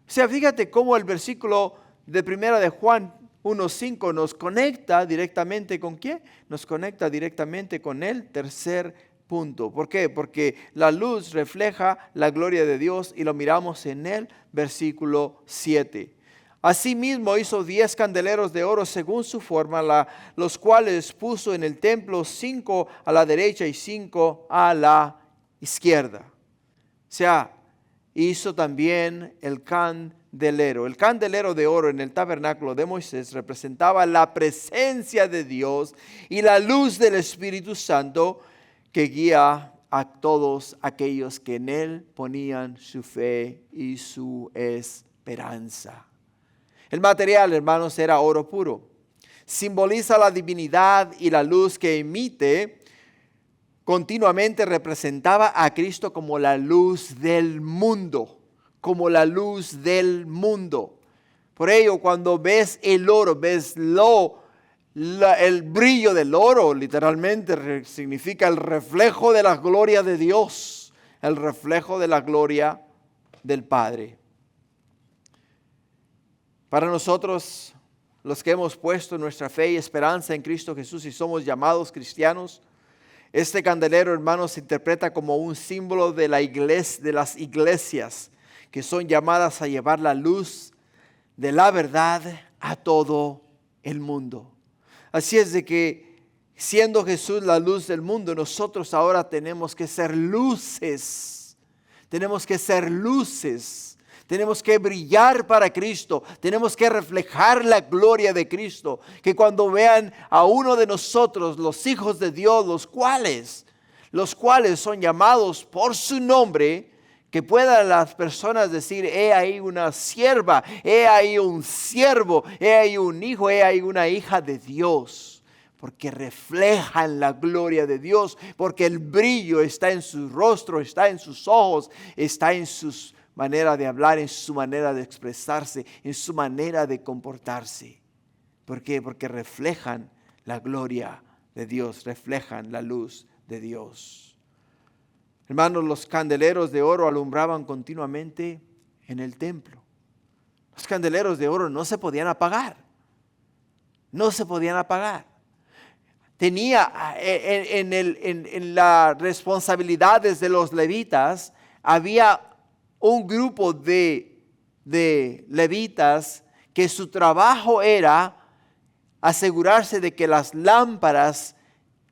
O sea, fíjate cómo el versículo de primera de Juan 1:5 nos conecta directamente ¿con qué? Nos conecta directamente con el tercer punto. ¿Por qué? Porque la luz refleja la gloria de Dios y lo miramos en el versículo 7. Asimismo hizo 10 candeleros de oro según su forma, los cuales puso en el templo 5 a la derecha y 5 a la izquierda. O sea, hizo también el candelero. El candelero de oro en el tabernáculo de Moisés representaba la presencia de Dios y la luz del Espíritu Santo que guía a todos aquellos que en él ponían su fe y su esperanza. El material, hermanos, era oro puro. Simboliza la divinidad y la luz que emite. Continuamente representaba a Cristo como la luz del mundo, como la luz del mundo. Por ello, cuando ves el oro, ves el brillo del oro, literalmente significa el reflejo de la gloria de Dios, el reflejo de la gloria del Padre. Para nosotros, los que hemos puesto nuestra fe y esperanza en Cristo Jesús y somos llamados cristianos, este candelero, hermanos, se interpreta como un símbolo de la iglesia, de las iglesias que son llamadas a llevar la luz de la verdad a todo el mundo. Así es de que, siendo Jesús la luz del mundo, nosotros ahora tenemos que ser luces. Tenemos que ser luces. Tenemos que brillar para Cristo. Tenemos que reflejar la gloria de Cristo. Que cuando vean a uno de nosotros, los hijos de Dios, los cuales son llamados por su nombre, que puedan las personas decir: he ahí una sierva, he ahí un siervo, he ahí un hijo, he ahí una hija de Dios. Porque reflejan la gloria de Dios, porque el brillo está en su rostro, está en sus ojos, está en sus manera de hablar, en su manera de expresarse, en su manera de comportarse. ¿Por qué? Porque reflejan la gloria de Dios, reflejan la luz de Dios. Hermanos, los candeleros de oro alumbraban continuamente en el templo. Los candeleros de oro no se podían apagar. No se podían apagar. Tenía en las responsabilidades de los levitas, había un grupo de levitas que su trabajo era asegurarse de que las lámparas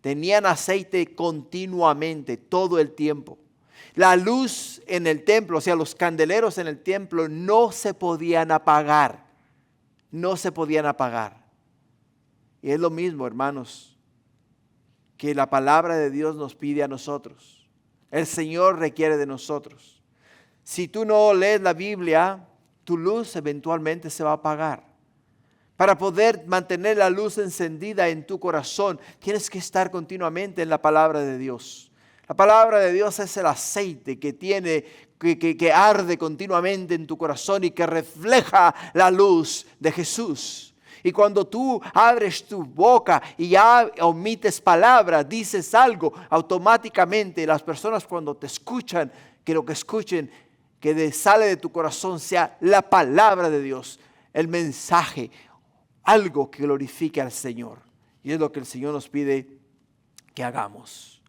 tenían aceite continuamente, todo el tiempo. La luz en el templo, o sea, los candeleros en el templo no se podían apagar. No se podían apagar. Y es lo mismo, hermanos, que la palabra de Dios nos pide a nosotros. El Señor requiere de nosotros. Si tú no lees la Biblia, tu luz eventualmente se va a apagar. Para poder mantener la luz encendida en tu corazón, tienes que estar continuamente en la palabra de Dios. La palabra de Dios es el aceite que arde continuamente en tu corazón y que refleja la luz de Jesús. Y cuando tú abres tu boca y ya omites palabras, dices algo, automáticamente las personas cuando te escuchan, que lo que escuchen, que sale de tu corazón sea la palabra de Dios, el mensaje, algo que glorifique al Señor. Y es lo que el Señor nos pide que hagamos.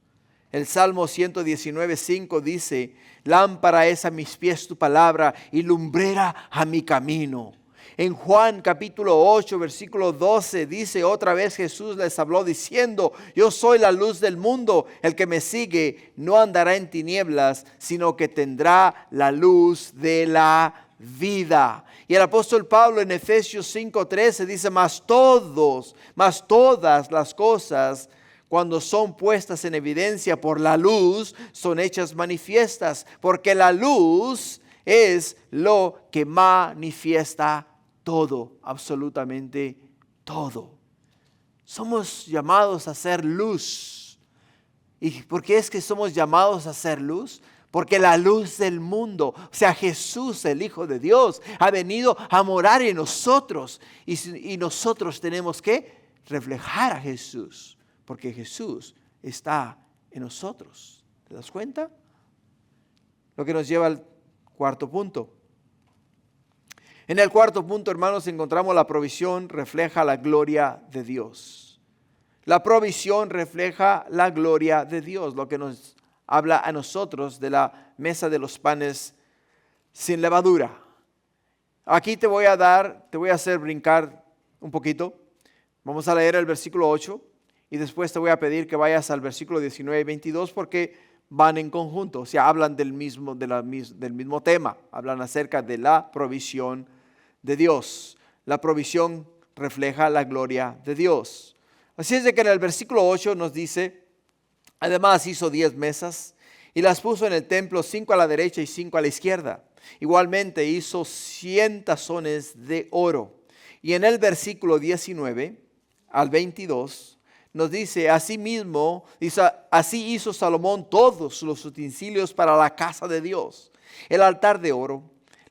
El Salmo 119:5 dice: lámpara es a mis pies tu palabra y lumbrera a mi camino. En Juan capítulo 8 versículo 12 dice: otra vez Jesús les habló diciendo: yo soy la luz del mundo, el que me sigue no andará en tinieblas, sino que tendrá la luz de la vida. Y el apóstol Pablo en Efesios 5:13 dice: mas todas las cosas, cuando son puestas en evidencia por la luz, son hechas manifiestas, porque la luz es lo que manifiesta todo, absolutamente todo. Somos llamados a ser luz. ¿Y por qué es que somos llamados a ser luz? Porque la luz del mundo, o sea, Jesús, el Hijo de Dios, ha venido a morar en nosotros. Y nosotros tenemos que reflejar a Jesús, porque Jesús está en nosotros. ¿Te das cuenta? Lo que nos lleva al cuarto punto. En el cuarto punto, hermanos, encontramos la provisión refleja la gloria de Dios. La provisión refleja la gloria de Dios, lo que nos habla a nosotros de la mesa de los panes sin levadura. Aquí te voy a hacer brincar un poquito. Vamos a leer el versículo 8 y después te voy a pedir que vayas al versículo 19 y 22 porque van en conjunto, o sea, hablan del mismo tema, hablan acerca de la provisión de Dios. La provisión refleja la gloria de Dios. Así es de que en el versículo 8 nos dice, además hizo 10 mesas y las puso en el templo, 5 a la derecha y 5 a la izquierda. Igualmente hizo 100 tazones de oro. Y en el versículo 19 al 22 nos dice, así hizo Salomón todos los utensilios para la casa de Dios, el altar de oro,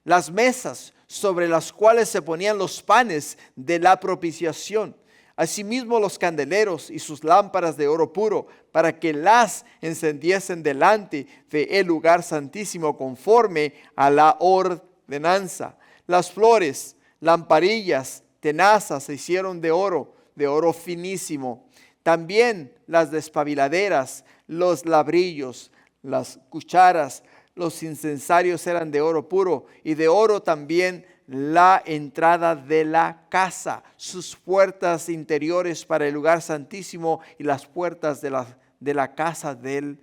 las mesas sobre las cuales se ponían los panes de la propiciación, asimismo los candeleros y sus lámparas de oro puro, para que las encendiesen delante del lugar santísimo conforme a la ordenanza. Las flores, lamparillas, tenazas se hicieron de oro finísimo. También las despabiladeras, los labrillos, las cucharas, los incensarios eran de oro puro, y de oro también la entrada de la casa, sus puertas interiores para el lugar santísimo y las puertas de la casa del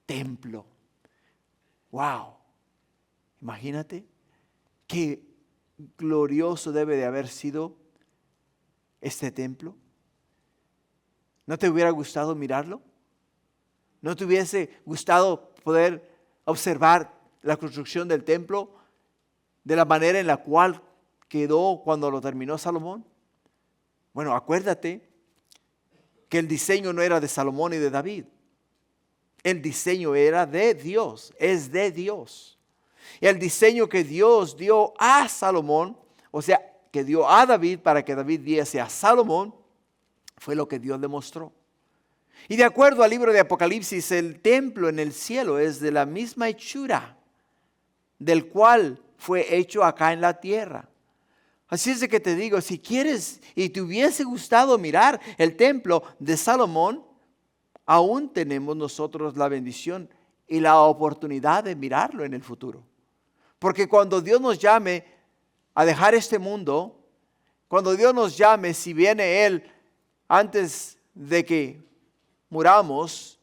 templo. Wow, imagínate qué glorioso debe de haber sido este templo. ¿No te hubiera gustado mirarlo? ¿No te hubiese gustado poder observar la construcción del templo de la manera en la cual quedó cuando lo terminó Salomón? Bueno, acuérdate que el diseño no era de Salomón y de David. El diseño era de Dios, es de Dios. Y el diseño que Dios dio a Salomón, o sea, que dio a David para que David diese a Salomón, fue lo que Dios le mostró. Y de acuerdo al libro de Apocalipsis, el templo en el cielo es de la misma hechura del cual fue hecho acá en la tierra. Así es de que te digo, si quieres y te hubiese gustado mirar el templo de Salomón, aún tenemos nosotros la bendición y la oportunidad de mirarlo en el futuro. Porque cuando Dios nos llame a dejar este mundo, cuando Dios nos llame, si viene Él antes de que muramos,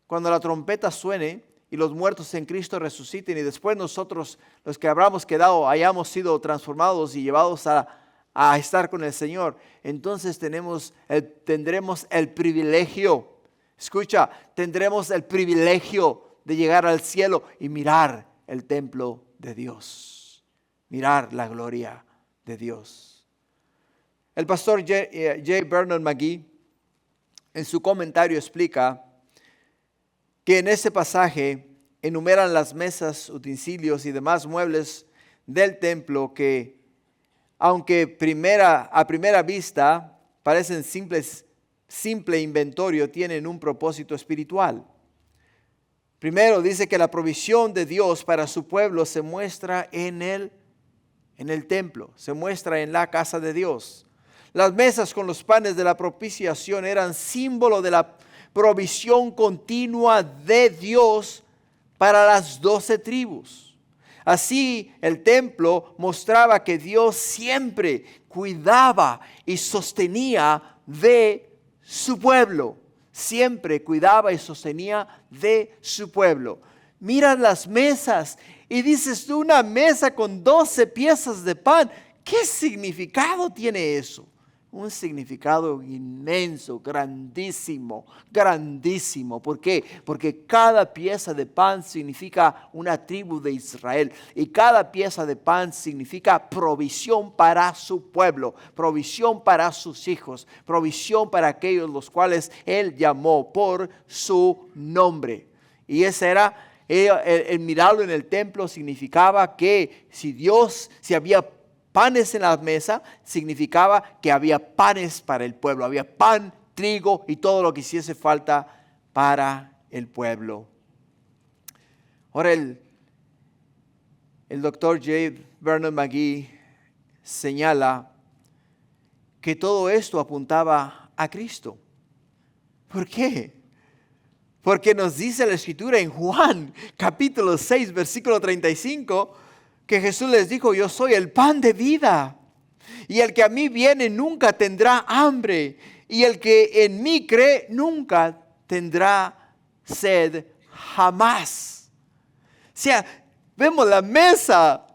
cuando la trompeta suene y los muertos en Cristo resuciten y después nosotros, los que habramos quedado, hayamos sido transformados y llevados a estar con el Señor, entonces tendremos el privilegio, escucha, tendremos el privilegio de llegar al cielo y mirar el templo de Dios, mirar la gloria de Dios. El pastor J. Vernon McGee en su comentario explica que en ese pasaje enumeran las mesas, utensilios y demás muebles del templo que, aunque a primera vista parecen simple inventario, tienen un propósito espiritual. Primero dice que la provisión de Dios para su pueblo se muestra en el templo, se muestra en la casa de Dios. Las mesas con los panes de la propiciación eran símbolo de la provisión continua de Dios para las 12 tribus. Así el templo mostraba que Dios siempre cuidaba y sostenía de su pueblo. Siempre cuidaba y sostenía de su pueblo. Miras las mesas y dices tú, una mesa con 12 piezas de pan. ¿Qué significado tiene eso? Un significado inmenso, grandísimo, grandísimo. ¿Por qué? Porque cada pieza de pan significa una tribu de Israel. Y cada pieza de pan significa provisión para su pueblo, provisión para sus hijos, provisión para aquellos los cuales Él llamó por su nombre. Y ese era, el mirarlo en el templo significaba que si había panes en la mesa, significaba que había panes para el pueblo. Había pan, trigo y todo lo que hiciese falta para el pueblo. Ahora el doctor J. Vernon McGee señala que todo esto apuntaba a Cristo. ¿Por qué? Porque nos dice la Escritura en Juan capítulo 6, versículo 35, que Jesús les dijo, yo soy el pan de vida. Y el que a mí viene nunca tendrá hambre. Y el que en mí cree nunca tendrá sed jamás. O sea, vemos la mesa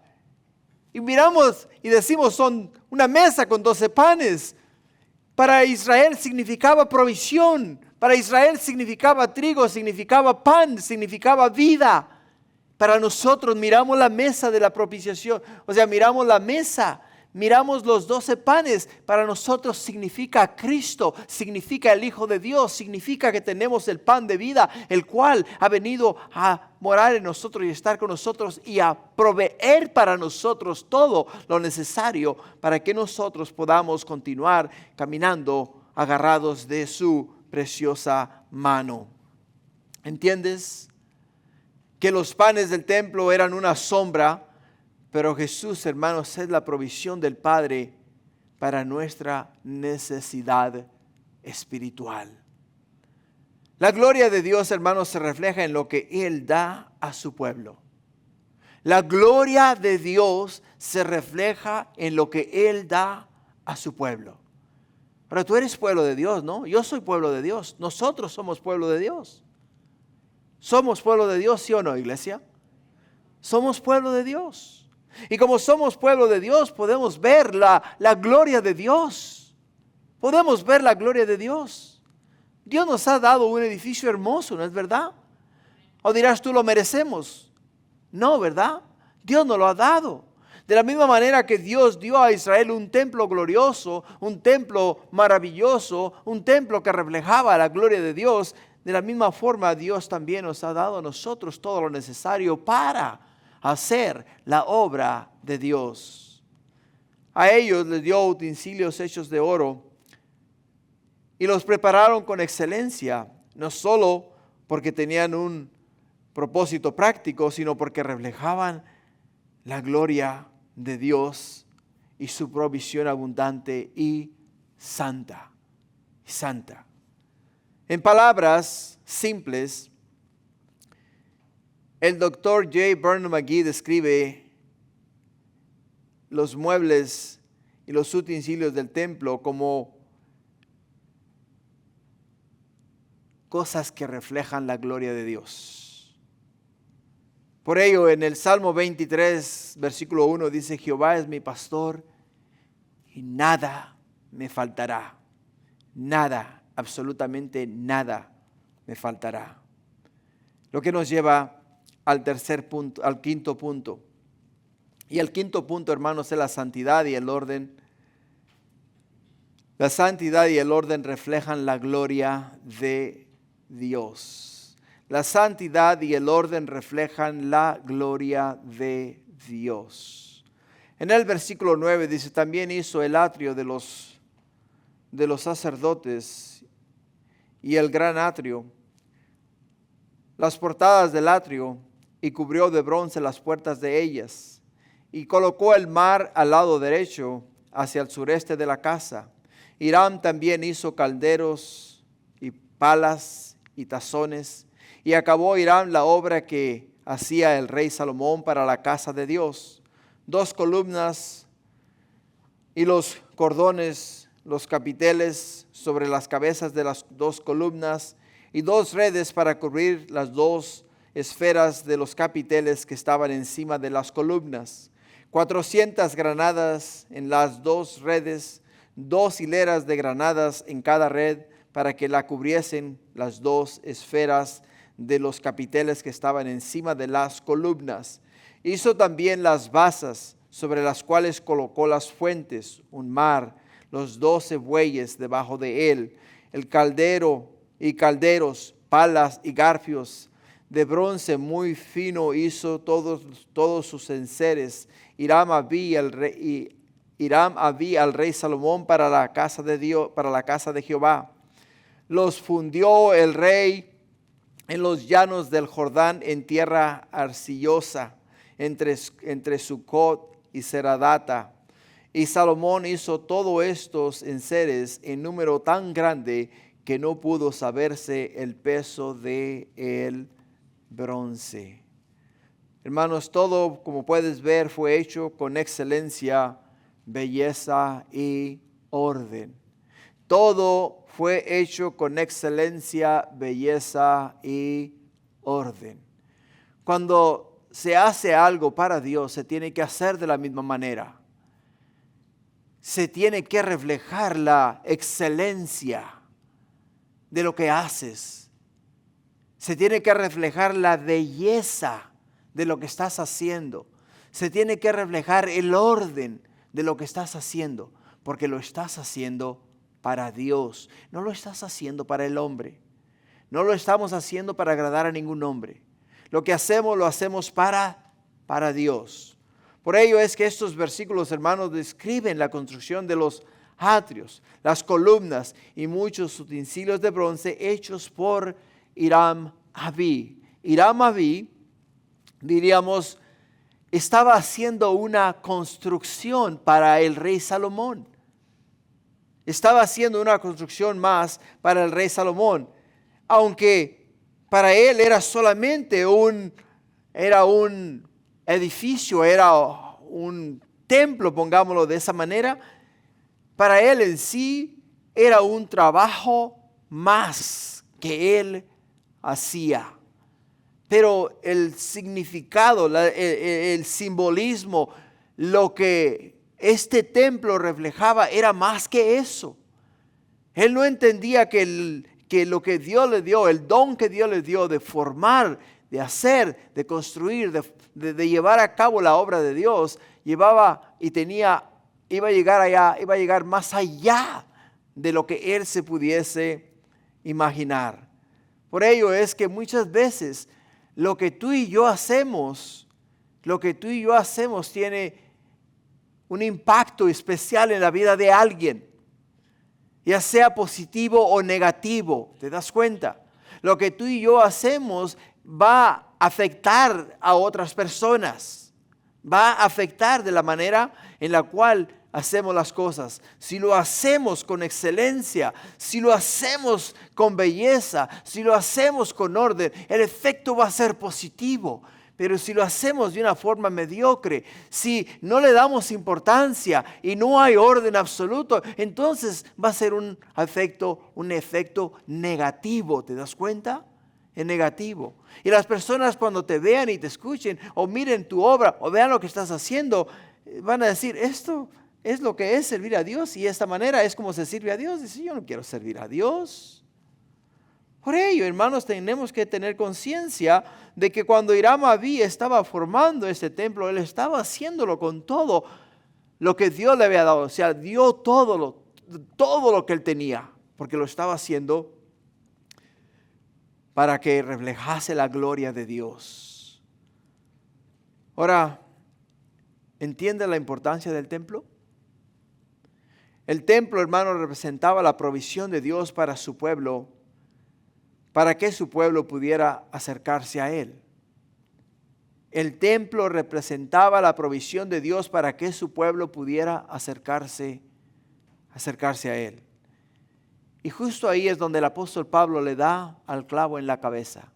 y miramos y decimos son una mesa con 12 panes. Para Israel significaba provisión. Para Israel significaba trigo, significaba pan, significaba vida. Para nosotros miramos la mesa de la propiciación. O sea, miramos la mesa, miramos los 12 panes. Para nosotros significa Cristo, significa el Hijo de Dios, significa que tenemos el pan de vida, el cual ha venido a morar en nosotros y estar con nosotros y a proveer para nosotros todo lo necesario para que nosotros podamos continuar caminando agarrados de su preciosa mano. ¿Entiendes? Que los panes del templo eran una sombra, pero Jesús, hermanos, es la provisión del Padre para nuestra necesidad espiritual. La gloria de Dios, hermanos, se refleja en lo que Él da a su pueblo. La gloria de Dios se refleja en lo que Él da a su pueblo. Pero tú eres pueblo de Dios, ¿no? Yo soy pueblo de Dios. Nosotros somos pueblo de Dios. ¿Somos pueblo de Dios, sí o no, iglesia? Somos pueblo de Dios. Y como somos pueblo de Dios, podemos ver la gloria de Dios. Podemos ver la gloria de Dios. Dios nos ha dado un edificio hermoso, ¿no es verdad? O dirás, tú lo merecemos. No, ¿verdad? Dios nos lo ha dado. De la misma manera que Dios dio a Israel un templo glorioso, un templo maravilloso, un templo que reflejaba la gloria de Dios, de la misma forma Dios también nos ha dado a nosotros todo lo necesario para hacer la obra de Dios. A ellos les dio utensilios hechos de oro y los prepararon con excelencia, no solo porque tenían un propósito práctico, sino porque reflejaban la gloria de Dios y su provisión abundante y santa. Santa. En palabras simples, el doctor J. Vernon McGee describe los muebles y los utensilios del templo como cosas que reflejan la gloria de Dios. Por ello, en el Salmo 23, versículo 1 dice, Jehová es mi pastor y nada me faltará. Nada, absolutamente nada me faltará. Lo que nos lleva al tercer punto, al quinto punto. Y el quinto punto, hermanos, es la santidad y el orden. La santidad y el orden reflejan la gloria de Dios. La santidad y el orden reflejan la gloria de Dios. En el versículo 9 dice, también hizo el atrio de los sacerdotes y el gran atrio, las portadas del atrio, y cubrió de bronce las puertas de ellas, y colocó el mar al lado derecho hacia el sureste de la casa. Hiram también hizo calderos y palas y tazones, y acabó Hiram la obra que hacía el rey Salomón para la casa de Dios. 2 columnas y los cordones, los capiteles sobre las cabezas de las 2 columnas, y 2 redes para cubrir las 2 esferas de los capiteles que estaban encima de las columnas. 400 granadas en las 2 redes, 2 hileras de granadas en cada red para que la cubriesen las 2 esferas de los capiteles que estaban encima de las columnas. Hizo también las basas sobre las cuales colocó las fuentes, un mar, los 12 bueyes debajo de él, el caldero y calderos, palas y garfios. De bronce muy fino hizo todos sus enseres. Hiram había al rey Salomón para la casa de Dios, para la casa de Jehová. Los fundió el rey en los llanos del Jordán, en tierra arcillosa, entre Sucot y Seradata. Y Salomón hizo todos estos enseres en número tan grande que no pudo saberse el peso de el bronce. Hermanos, todo, como puedes ver, fue hecho con excelencia, belleza y orden. Todo fue hecho con excelencia, belleza y orden. Cuando se hace algo para Dios, se tiene que hacer de la misma manera. Se tiene que reflejar la excelencia de lo que haces. Se tiene que reflejar la belleza de lo que estás haciendo. Se tiene que reflejar el orden de lo que estás haciendo, porque lo estás haciendo para Dios. No lo estás haciendo para el hombre. No lo estamos haciendo para agradar a ningún hombre. Lo que hacemos, lo hacemos para Dios. Por ello es que estos versículos, hermanos, describen la construcción de los atrios, las columnas y muchos utensilios de bronce hechos por Hiram Abí. Hiram Abí, diríamos, estaba haciendo una construcción para el rey Salomón. Estaba haciendo una construcción más para el rey Salomón, aunque para él era solamente un edificio, era un templo, pongámoslo de esa manera. Para él en sí era un trabajo más que él hacía. Pero el significado, el simbolismo, lo que este templo reflejaba era más que eso. Él no entendía que lo que Dios le dio, el don que Dios le dio de formar, de hacer, de construir, de llevar a cabo la obra de Dios, iba a llegar más allá de lo que él se pudiese imaginar. Por ello es que muchas veces lo que tú y yo hacemos tiene un impacto especial en la vida de alguien, ya sea positivo o negativo. ¿Te das cuenta? Lo que tú y yo hacemos va a afectar a otras personas, va a afectar de la manera en la cual hacemos las cosas. Si lo hacemos con excelencia, si lo hacemos con belleza, si lo hacemos con orden, el efecto va a ser positivo. Pero si lo hacemos de una forma mediocre, si no le damos importancia y no hay orden absoluto, entonces va a ser un efecto negativo. ¿Te das cuenta? Es negativo. Y las personas cuando te vean y te escuchen o miren tu obra o vean lo que estás haciendo, van a decir, esto es lo que es servir a Dios y de esta manera es como se sirve a Dios. Dice, yo no quiero servir a Dios. Por ello, hermanos, tenemos que tener conciencia de que cuando Hiram Abí estaba formando este templo, él estaba haciéndolo con todo lo que Dios le había dado. O sea, dio todo lo que él tenía, porque lo estaba haciendo para que reflejase la gloria de Dios. Ahora, ¿entiende la importancia del templo? El templo, hermano, representaba la provisión de Dios para su pueblo, para que su pueblo pudiera acercarse a Él. El templo representaba la provisión de Dios para que su pueblo pudiera acercarse a Él. Y justo ahí es donde el apóstol Pablo le da al clavo en la cabeza.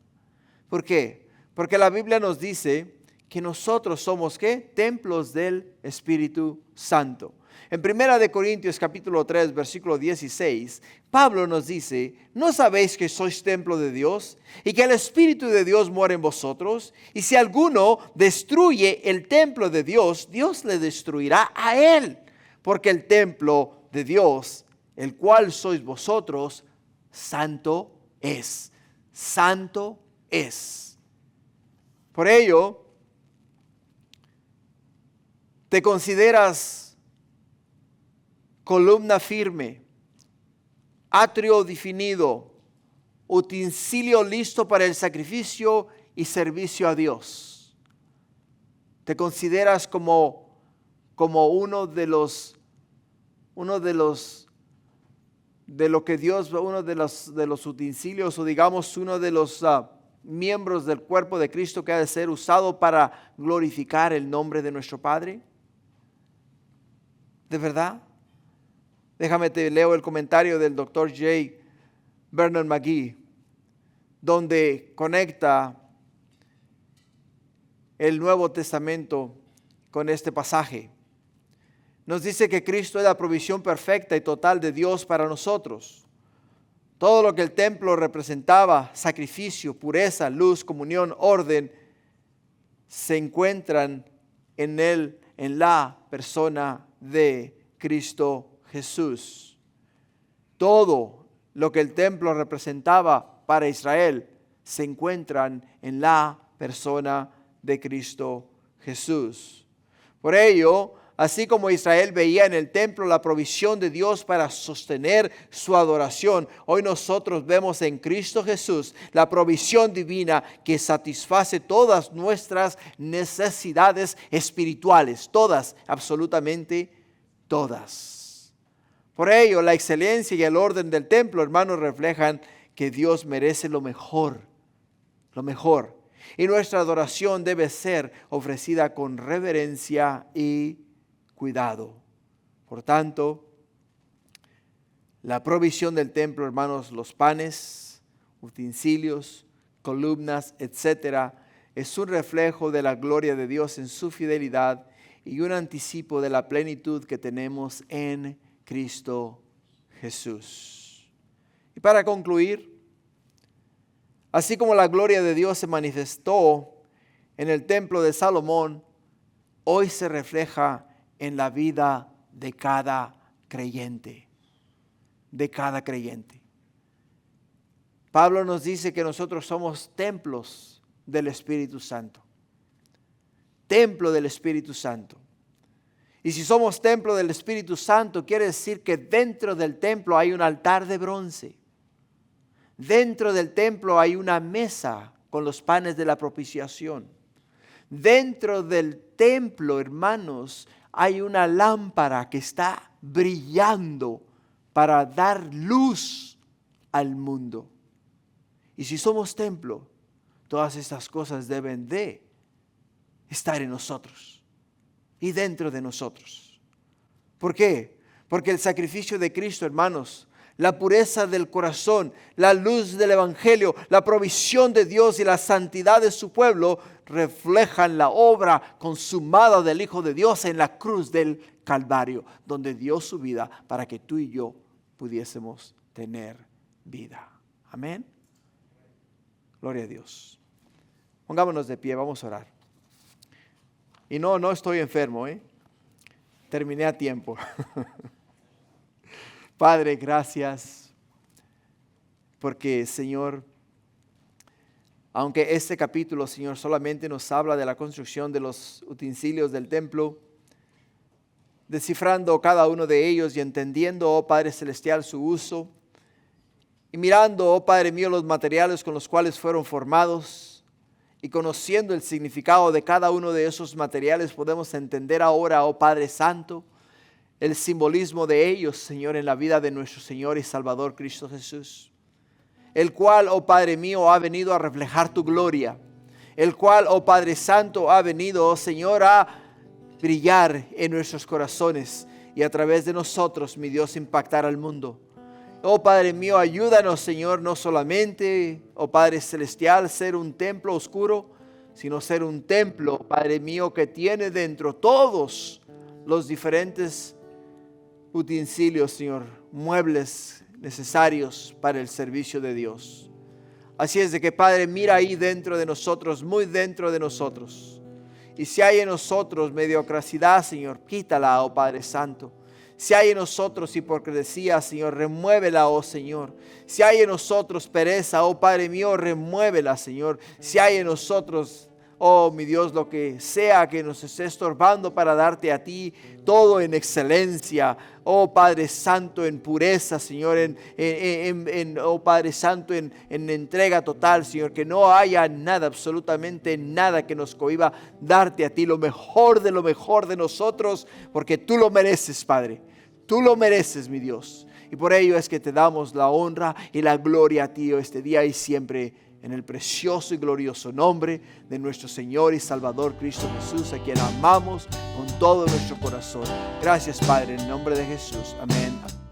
¿Por qué? Porque la Biblia nos dice que nosotros somos, ¿qué? Templos del Espíritu Santo. En 1 Corintios capítulo 3, versículo 16, Pablo nos dice, ¿no sabéis que sois templo de Dios y que el Espíritu de Dios mora en vosotros? Y si alguno destruye el templo de Dios, Dios le destruirá a él, porque el templo de Dios, el cual sois vosotros, santo es. Santo es. Por ello, te consideras columna firme, atrio definido, utensilio listo para el sacrificio y servicio a Dios. Te consideras como uno de los utensilios, o digamos uno de los miembros del cuerpo de Cristo que ha de ser usado para glorificar el nombre de nuestro Padre. ¿De verdad? Déjame te leo el comentario del Dr. J. Vernon McGee, donde conecta el Nuevo Testamento con este pasaje. Nos dice que Cristo es la provisión perfecta y total de Dios para nosotros. Todo lo que el templo representaba, sacrificio, pureza, luz, comunión, orden, se encuentran en Él, en la persona de Cristo Jesús. Todo lo que el templo representaba para Israel se encuentran en la persona de Cristo Jesús. Por ello, así como Israel veía en el templo la provisión de Dios para sostener su adoración, hoy nosotros vemos en Cristo Jesús la provisión divina que satisface todas nuestras necesidades espirituales, todas, absolutamente todas. Por ello, la excelencia y el orden del templo, hermanos, reflejan que Dios merece lo mejor, lo mejor. Y nuestra adoración debe ser ofrecida con reverencia y cuidado. Por tanto, la provisión del templo, hermanos, los panes, utensilios, columnas, etcétera, es un reflejo de la gloria de Dios en su fidelidad y un anticipo de la plenitud que tenemos en Cristo Jesús. Y para concluir, así como la gloria de Dios se manifestó en el templo de Salomón, hoy se refleja en la vida de cada creyente, de cada creyente. Pablo nos dice que nosotros somos templos del Espíritu Santo. Templo del Espíritu Santo. Y si somos templo del Espíritu Santo, quiere decir que dentro del templo hay un altar de bronce. Dentro del templo hay una mesa con los panes de la propiciación. Dentro del templo, hermanos, hay una lámpara que está brillando para dar luz al mundo. Y si somos templo, todas estas cosas deben de estar en nosotros y dentro de nosotros. ¿Por qué? Porque el sacrificio de Cristo, hermanos, la pureza del corazón, la luz del Evangelio, la provisión de Dios y la santidad de su pueblo reflejan la obra consumada del Hijo de Dios en la cruz del Calvario, donde dio su vida para que tú y yo pudiésemos tener vida. Amén. Gloria a Dios. Pongámonos de pie, vamos a orar. Y no estoy enfermo, terminé a tiempo. Padre, gracias, porque, Señor, aunque este capítulo, Señor, solamente nos habla de la construcción de los utensilios del templo, descifrando cada uno de ellos y entendiendo, oh Padre Celestial, su uso, y mirando, oh Padre mío, los materiales con los cuales fueron formados, y conociendo el significado de cada uno de esos materiales, podemos entender ahora, oh Padre Santo, el simbolismo de ellos, Señor, en la vida de nuestro Señor y Salvador Cristo Jesús. El cual, oh Padre mío, ha venido a reflejar tu gloria. El cual, oh Padre Santo, ha venido, oh Señor, a brillar en nuestros corazones y a través de nosotros, mi Dios, impactar al mundo. Oh Padre mío, ayúdanos, Señor, no solamente, oh Padre Celestial, ser un templo oscuro, sino ser un templo, Padre mío, que tiene dentro todos los diferentes utensilios, Señor, muebles necesarios para el servicio de Dios. Así es de que, Padre, mira ahí dentro de nosotros, muy dentro de nosotros. Y si hay en nosotros mediocridad, Señor, quítala, oh Padre Santo. Si hay en nosotros hipocresía, Señor, remuévela, oh Señor. Si hay en nosotros pereza, oh Padre mío, remuévela, Señor. Si hay en nosotros, oh mi Dios, lo que sea que nos esté estorbando para darte a ti, todo en excelencia, oh Padre Santo, en pureza, Señor, oh Padre Santo, en entrega total, Señor, que no haya nada, absolutamente nada que nos cohiba darte a ti lo mejor de nosotros, porque tú lo mereces, Padre, tú lo mereces, mi Dios, y por ello es que te damos la honra y la gloria a ti este día y siempre, en el precioso y glorioso nombre de nuestro Señor y Salvador Cristo Jesús, a quien amamos con todo nuestro corazón. Gracias, Padre, en el nombre de Jesús. Amén.